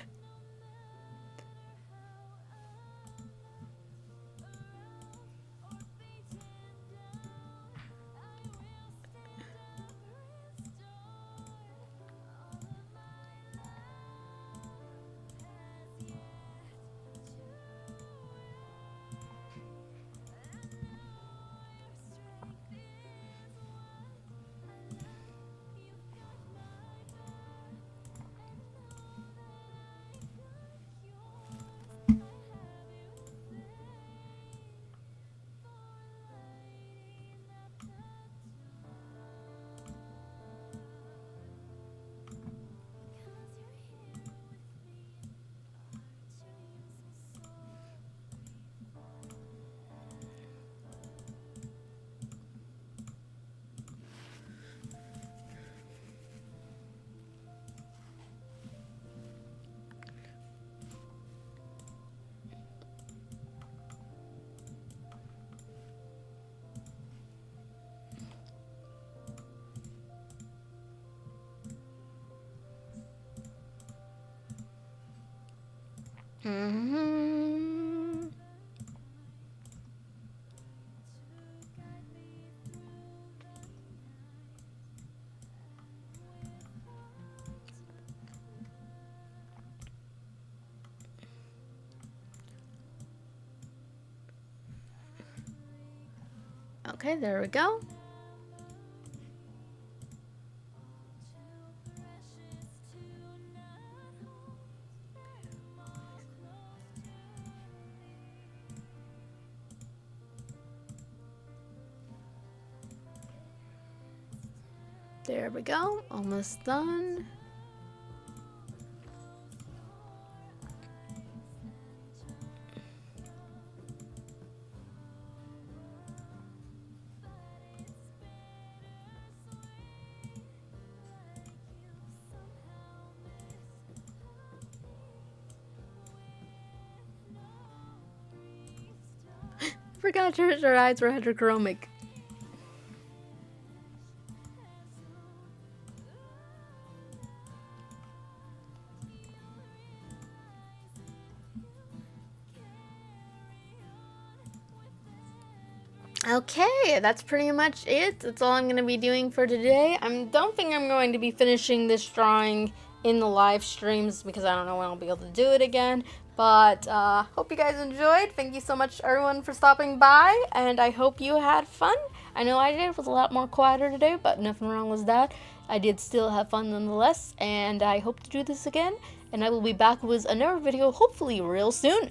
Mm-hmm. Okay, there we go. There we go, almost done. Forgot her eyes were hydrochromic. Okay, that's pretty much it. That's all I'm going to be doing for today. I don't think I'm going to be finishing this drawing in the live streams because I don't know when I'll be able to do it again. But hope you guys enjoyed. Thank you so much, everyone, for stopping by, and I hope you had fun. I know I did. It was a lot more quieter today, but nothing wrong with that. I did still have fun nonetheless, and I hope to do this again. And I will be back with another video hopefully real soon.